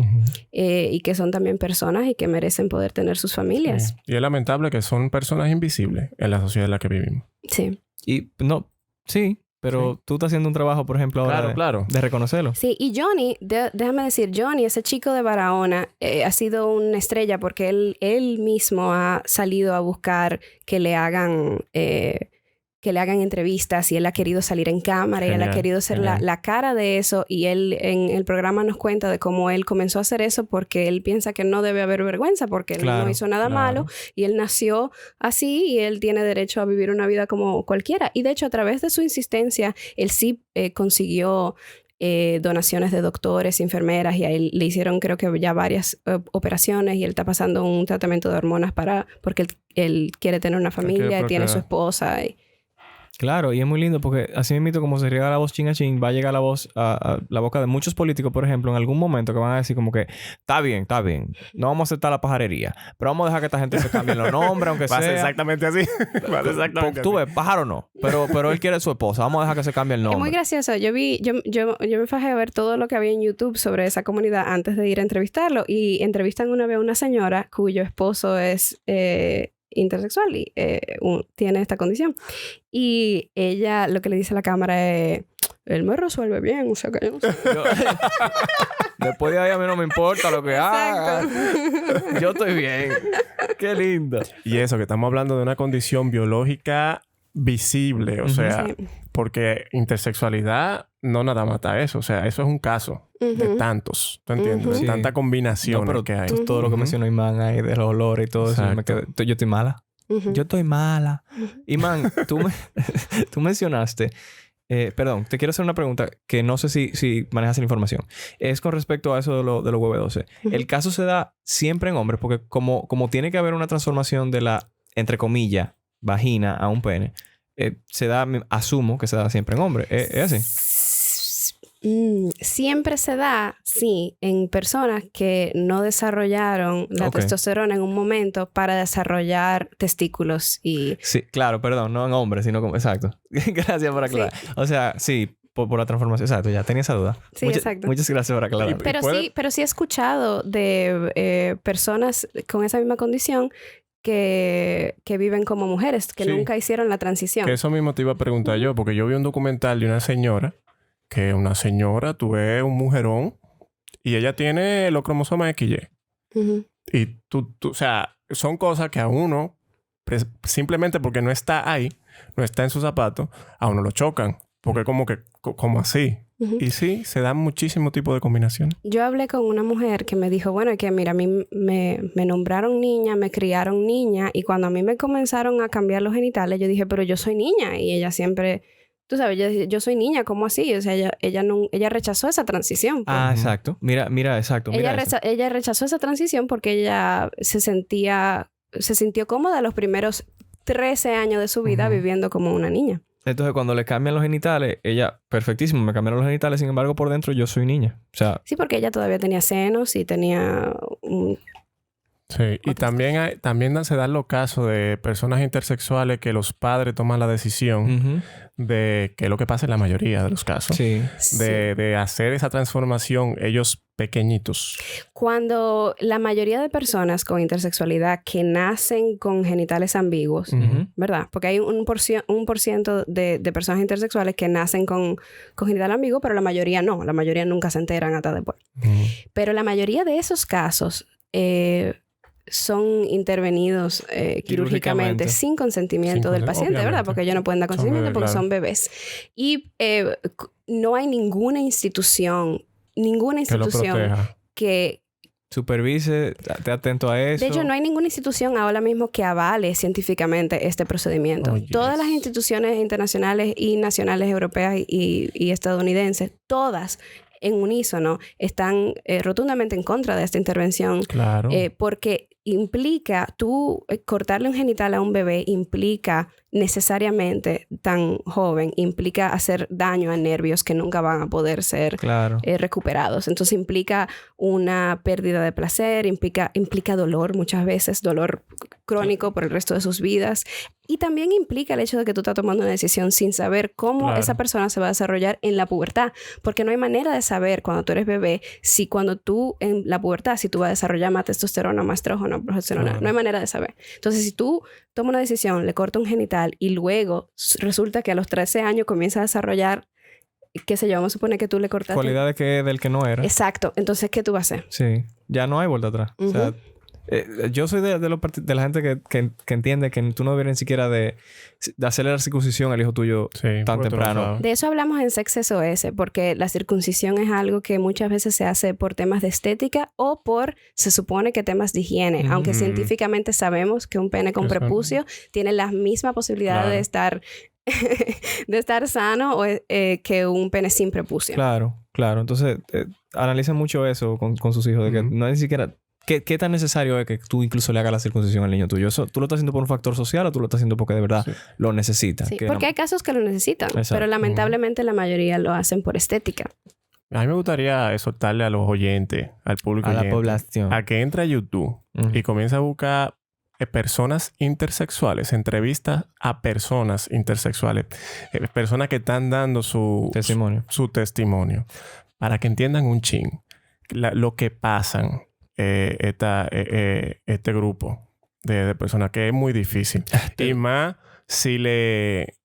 y que son también personas y que merecen poder tener sus familias. Sí. Y es lamentable que son personas invisibles en la sociedad en la que vivimos. Sí. Y no, sí, pero tú estás haciendo un trabajo, por ejemplo, ahora de reconocerlo. Sí, y Johnny, déjame decir, Johnny, ese chico de Barahona, ha sido una estrella porque él mismo ha salido a buscar que le hagan entrevistas y él ha querido salir en cámara. Genial, y él ha querido ser la cara de eso, y él en el programa nos cuenta de cómo él comenzó a hacer eso porque él piensa que no debe haber vergüenza porque él no hizo nada malo y él nació así y él tiene derecho a vivir una vida como cualquiera. Y de hecho, a través de su insistencia, él sí consiguió donaciones de doctores, enfermeras, y a él le hicieron creo que ya varias operaciones, y él está pasando un tratamiento de hormonas porque él quiere tener una familia y tiene su esposa Claro, y es muy lindo porque así mismo como se riega la voz chin a chin, va a llegar la voz a la boca de muchos políticos, por ejemplo, en algún momento que van a decir como que está bien, no vamos a aceptar la pajarería, pero vamos a dejar que esta gente se cambie los nombres, aunque sea. Va a ser exactamente así. Va a ser exactamente Tú ves, pájaro no, pero él quiere su esposa, vamos a dejar que se cambie el nombre. Es muy gracioso. Yo me fajé a ver todo lo que había en YouTube sobre esa comunidad antes de ir a entrevistarlo, y entrevistan una vez a una señora cuyo esposo es intersexual y tiene esta condición, y ella lo que le dice a la cámara es: él me resuelve bien, o sea que yo no sé. Después de ahí a mí no me importa lo que haga. Yo estoy bien. Qué lindo. Y eso, que estamos hablando de una condición biológica visible, o sea, porque intersexualidad no nada mata eso, o sea, eso es un caso de tantos, ¿tú entiendes? De tanta combinación que hay. Todo lo que mencionó Iman ahí, de los olores y todo eso, yo estoy mala. Yo estoy mala. Iman, tú mencionaste... perdón, te quiero hacer una pregunta que no sé si manejas la información. Es con respecto a eso de los V12. ¿El caso se da siempre en hombres? Porque como tiene que haber una transformación de la, entre comillas, vagina a un pene, se da, asumo que se da siempre en hombres. ¿Es así? Siempre se da, sí, en personas que no desarrollaron la testosterona en un momento para desarrollar testículos y... Sí, claro, perdón, no en hombres, sino como... Exacto. Gracias por aclarar. Sí. O sea, sí, por la transformación. Exacto, ya tenía esa duda. Sí, exacto. Muchas gracias por aclarar. Pero sí he escuchado de personas con esa misma condición que viven como mujeres, que nunca hicieron la transición. Que eso mismo te iba a preguntar yo, porque yo vi un documental de una señora, tú ves un mujerón y ella tiene los cromosomas XY. Y tú, o sea, son cosas que a uno, simplemente porque no está ahí, no está en sus zapatos, a uno lo chocan. Porque como así. Y sí, se dan muchísimos tipos de combinaciones. Yo hablé con una mujer que me dijo, bueno, que mira, a mí me nombraron niña, me criaron niña, y cuando a mí me comenzaron a cambiar los genitales, yo dije, pero yo soy niña. Y ella siempre... Tú sabes, yo soy niña, ¿cómo así? O sea, ella rechazó esa transición. Pues. Ah, exacto. Mira, exacto. Ella rechazó esa transición porque ella se sintió cómoda los primeros 13 años de su vida viviendo como una niña. Entonces, cuando le cambian los genitales, ella, perfectísimo, me cambiaron los genitales, sin embargo, por dentro yo soy niña. O sea... Sí, porque ella todavía tenía senos y tenía... Sí, y también se dan los casos de personas intersexuales que los padres toman la decisión de, que es lo que pasa en la mayoría de los casos, de hacer esa transformación ellos pequeñitos. Cuando la mayoría de personas con intersexualidad que nacen con genitales ambiguos, ¿verdad? Porque hay un por ciento de personas intersexuales que nacen con genital ambiguo, pero la mayoría no. La mayoría nunca se enteran hasta después. Pero la mayoría de esos casos... son intervenidos quirúrgicamente sin consentimiento del paciente, ¿verdad? Porque ellos no pueden dar consentimiento porque son bebés. Y no hay ninguna institución que supervise, esté atento a eso. De hecho, no hay ninguna institución ahora mismo que avale científicamente este procedimiento. Oh, yes. Todas las instituciones internacionales y nacionales europeas y estadounidenses, todas en unísono, están rotundamente en contra de esta intervención. Claro. Porque implica, cortarle un genital a un bebé implica necesariamente tan joven, implica hacer daño a nervios que nunca van a poder ser recuperados. Entonces implica una pérdida de placer, implica dolor muchas veces, dolor crónico por el resto de sus vidas. Y también implica el hecho de que tú estás tomando una decisión sin saber cómo esa persona se va a desarrollar en la pubertad. Porque no hay manera de saber cuando tú eres bebé si cuando tú en la pubertad, si tú vas a desarrollar más testosterona, más estrógeno, progesterona. No hay manera de saber. Entonces, si tú tomas una decisión, le cortas un genital y luego resulta que a los 13 años comienza a desarrollar, qué sé yo, vamos a suponer que tú le cortaste... cualidades del que no era. Exacto. Entonces, ¿qué tú vas a hacer? Sí. Ya no hay vuelta atrás. O sea... yo soy de la gente que entiende que tú no deberías ni siquiera de hacerle la circuncisión al hijo tuyo tan temprano. De eso hablamos en Sex SOS, porque la circuncisión es algo que muchas veces se hace por temas de estética o se supone que temas de higiene, aunque científicamente sabemos que un pene con prepucio tiene la misma posibilidad de estar sano que un pene sin prepucio. Claro. Entonces, analicen mucho eso con sus hijos, de que no es ni siquiera... ¿Qué tan necesario es que tú incluso le hagas la circuncisión al niño tuyo? ¿Tú lo estás haciendo por un factor social o tú lo estás haciendo porque de verdad lo necesitas? Sí, porque hay casos que lo necesitan, pero lamentablemente la mayoría lo hacen por estética. A mí me gustaría exhortarle a los oyentes, al público oyente, la población, a que entre a YouTube y comience a buscar personas intersexuales, entrevistas a personas intersexuales, personas que están dando su testimonio, para que entiendan un chin lo que pasan este grupo de personas, que es muy difícil. Y más si le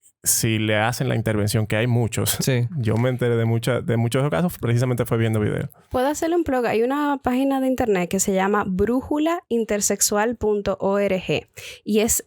hacen la intervención, que hay muchos. Sí. Yo me enteré de muchos casos, precisamente fue viendo videos. Puedo hacerle un blog. Hay una página de internet que se llama brújulaintersexual.org y es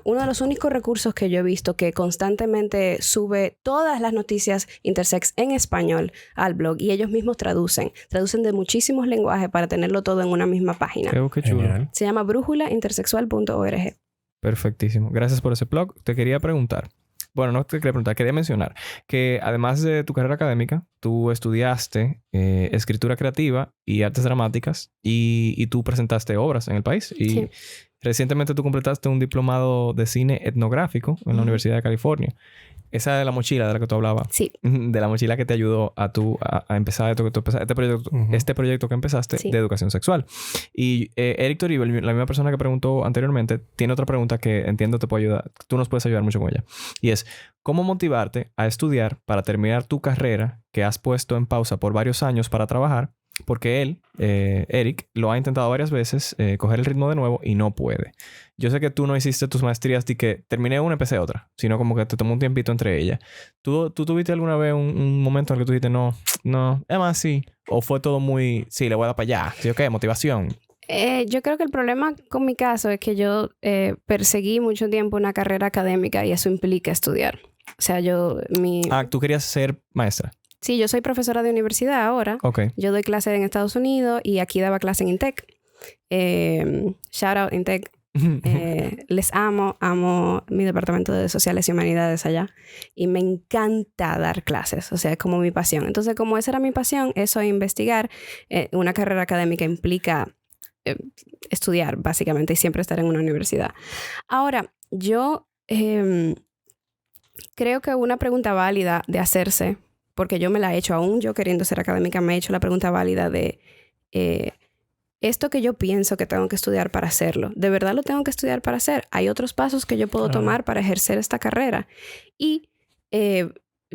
uno de los únicos recursos que yo he visto que constantemente sube todas las noticias intersex en español al blog y ellos mismos traducen de muchísimos lenguajes para tenerlo todo en una misma página. Qué chulo. Se llama brújulaintersexual.org. Perfectísimo. Gracias por ese blog. Te quería preguntar. Bueno, no te quería preguntar. Quería mencionar que además de tu carrera académica, tú estudiaste escritura creativa y artes dramáticas y tú presentaste obras en el país. Y recientemente tú completaste un diplomado de cine etnográfico en la Universidad de California. Esa de la mochila de la que tú hablabas. Sí. De la mochila que te ayudó a empezar este proyecto que empezaste de educación sexual. Y Eric Toribio, la misma persona que preguntó anteriormente, tiene otra pregunta que entiendo te puede ayudar. Tú nos puedes ayudar mucho con ella. Y es, ¿cómo motivarte a estudiar para terminar tu carrera que has puesto en pausa por varios años para trabajar? Porque él, Eric, lo ha intentado varias veces coger el ritmo de nuevo y no puede. Yo sé que tú no hiciste tus maestrías de que terminé una, empecé otra, sino como que te tomó un tiempito entre ellas. ¿Tú tuviste alguna vez un momento en el que tú dijiste no, además sí? ¿O fue todo muy, sí, le voy a dar para allá? ¿Sí o qué? ¿Motivación? Yo creo que el problema con mi caso es que yo perseguí mucho tiempo una carrera académica y eso implica estudiar. O sea, ¿tú querías ser maestra? Sí, yo soy profesora de universidad ahora. Okay. Yo doy clase en Estados Unidos y aquí daba clase en INTEC. Shout out INTEC. Les amo mi departamento de Sociales y Humanidades allá. Y me encanta dar clases. O sea, es como mi pasión. Entonces, como esa era mi pasión, eso de investigar, una carrera académica implica estudiar, básicamente, y siempre estar en una universidad. Ahora, yo creo que una pregunta válida de hacerse, porque yo me la he hecho, aún yo queriendo ser académica, me he hecho la pregunta válida de esto que yo pienso que tengo que estudiar para hacerlo, ¿de verdad lo tengo que estudiar para hacer? ¿Hay otros pasos que yo puedo tomar para ejercer esta carrera? Y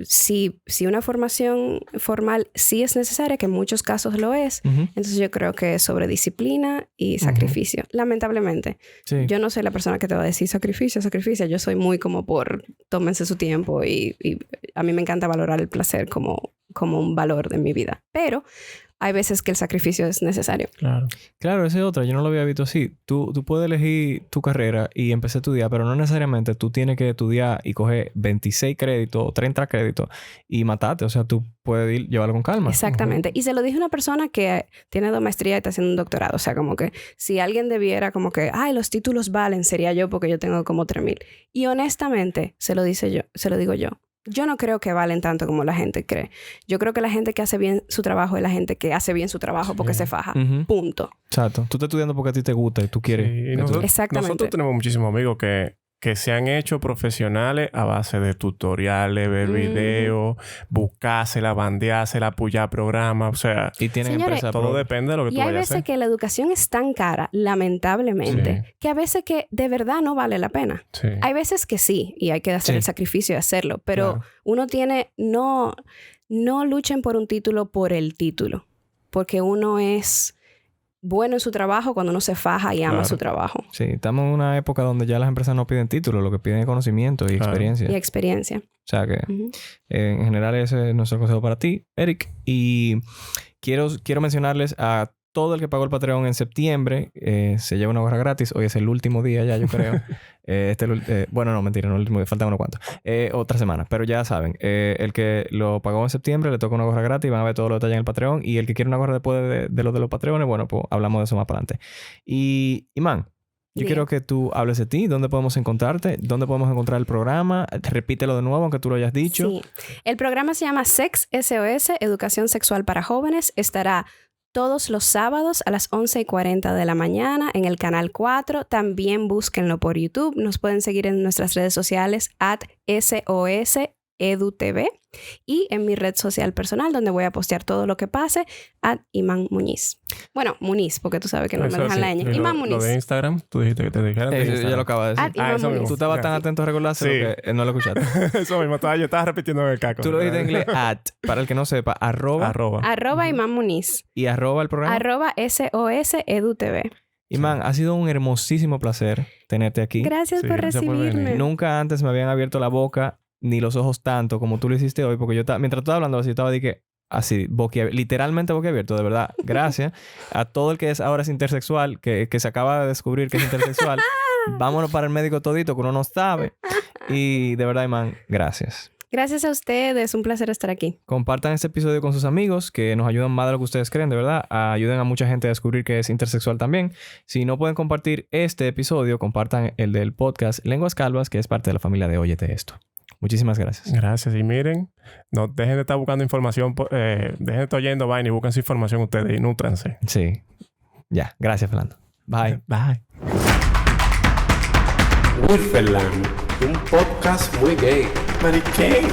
si una formación formal sí es necesaria, que en muchos casos lo es, entonces yo creo que es sobre disciplina y sacrificio. Lamentablemente. Sí. Yo no soy la persona que te va a decir sacrificio. Yo soy muy como tómense su tiempo y a mí me encanta valorar el placer como un valor de mi vida. Pero hay veces que el sacrificio es necesario. Claro. Claro, esa es otra. Yo no lo había visto así. Tú puedes elegir tu carrera y empezar a estudiar, pero no necesariamente tú tienes que estudiar y coger 26 créditos o 30 créditos y matarte. O sea, tú puedes llevarlo con calma. Exactamente. Y se lo dije a una persona que tiene 2 maestrías y está haciendo un doctorado. O sea, como que si alguien debiera como que, ay, los títulos valen, sería yo porque yo tengo como 3,000. Y honestamente, se lo digo yo. Yo no creo que valen tanto como la gente cree. Yo creo que la gente que hace bien su trabajo es la gente que hace bien su trabajo porque se faja. Punto. Exacto. Tú estás estudiando porque a ti te gusta y tú quieres. Sí, Exactamente. Nosotros tenemos muchísimos amigos que se han hecho profesionales a base de tutoriales, ver videos, buscársela, bandeársela, apoyar programas. O sea, Y tienen Señores, empresa todo propia. depende de lo que tú Y hay vayas a veces hacer. que la educación es tan cara, lamentablemente, que a veces que de verdad no vale la pena. Sí. Hay veces que sí, y hay que hacer Sí. el sacrificio de hacerlo, pero Claro. uno tiene, no luchen por un título por el título, porque uno es bueno en su trabajo cuando uno se faja y ama Claro. su trabajo Sí, estamos en una época donde ya las empresas no piden títulos, lo que piden es conocimiento y Claro. experiencia. y experiencia. O sea que Ujú. en general ese es nuestro consejo para ti, Eric. Y quiero mencionarles a todo el que pagó el Patreon en septiembre. Se lleva una gorra gratis. Hoy es el último día ya, yo creo. Bueno, no, mentira, no el último día. Faltan unos cuantos. Otra semana. Pero ya saben, el que lo pagó en septiembre le toca una gorra gratis. Van a ver todos los detalles en el Patreon. Y el que quiere una gorra después de los Patreones, bueno, pues hablamos de eso más para adelante. Y man, yo Bien. quiero que tú hables de ti. ¿Dónde podemos encontrarte? ¿Dónde podemos encontrar el programa? Repítelo de nuevo, aunque tú lo hayas dicho. Sí. El programa se llama Sex SOS, Educación Sexual para Jóvenes. Estará todos los sábados a las 11:40 de la mañana en el canal 4. También búsquenlo por YouTube. Nos pueden seguir en nuestras redes sociales @SOSEduTV y en mi red social personal donde voy a postear todo lo que pase @Iman Muñiz. Bueno, Muniz, porque tú sabes que no me Eso dejan la sí. ñ. Lo Iman de Muñiz. Instagram, tú dijiste que te dijeran de Ya Instagram. lo acabo de decir. Iman eso Muñiz. mismo. Tú estabas tan Gracias. atento a recordárselo Sí. que no lo escuchaste. Eso mismo, yo estaba repitiendo en el caco. Tú lo dijiste en inglés, para el que no sepa, Arroba. Iman Muñiz. y arroba el programa. @SOSEduTV. Y man, ha sido un hermosísimo placer tenerte aquí. Gracias Sí, por gracias por recibirme. venir. Nunca antes me habían abierto la boca ni los ojos tanto como tú lo hiciste hoy, porque yo estaba, mientras tú estabas hablando así, yo estaba así, literalmente boquiabierto, de verdad. Gracias a todo el que ahora es intersexual, que se acaba de descubrir que es intersexual. Vámonos para el médico todito, que uno no sabe. Y de verdad, man, gracias. Gracias a ustedes. Un placer estar aquí. Compartan este episodio con sus amigos que nos ayudan más de lo que ustedes creen, de verdad. Ayuden a mucha gente a descubrir que es intersexual también. Si no pueden compartir este episodio, compartan el del podcast Lenguas Calvas, que es parte de la familia de Óyete Esto. Muchísimas gracias. Gracias. Y miren, no dejen de estar buscando información, dejen de estar oyendo vaina y busquen su información ustedes y nútranse. Sí. Ya. Gracias, Fernando. Bye. Bye. Wilferland, un podcast muy gay. Mariquén.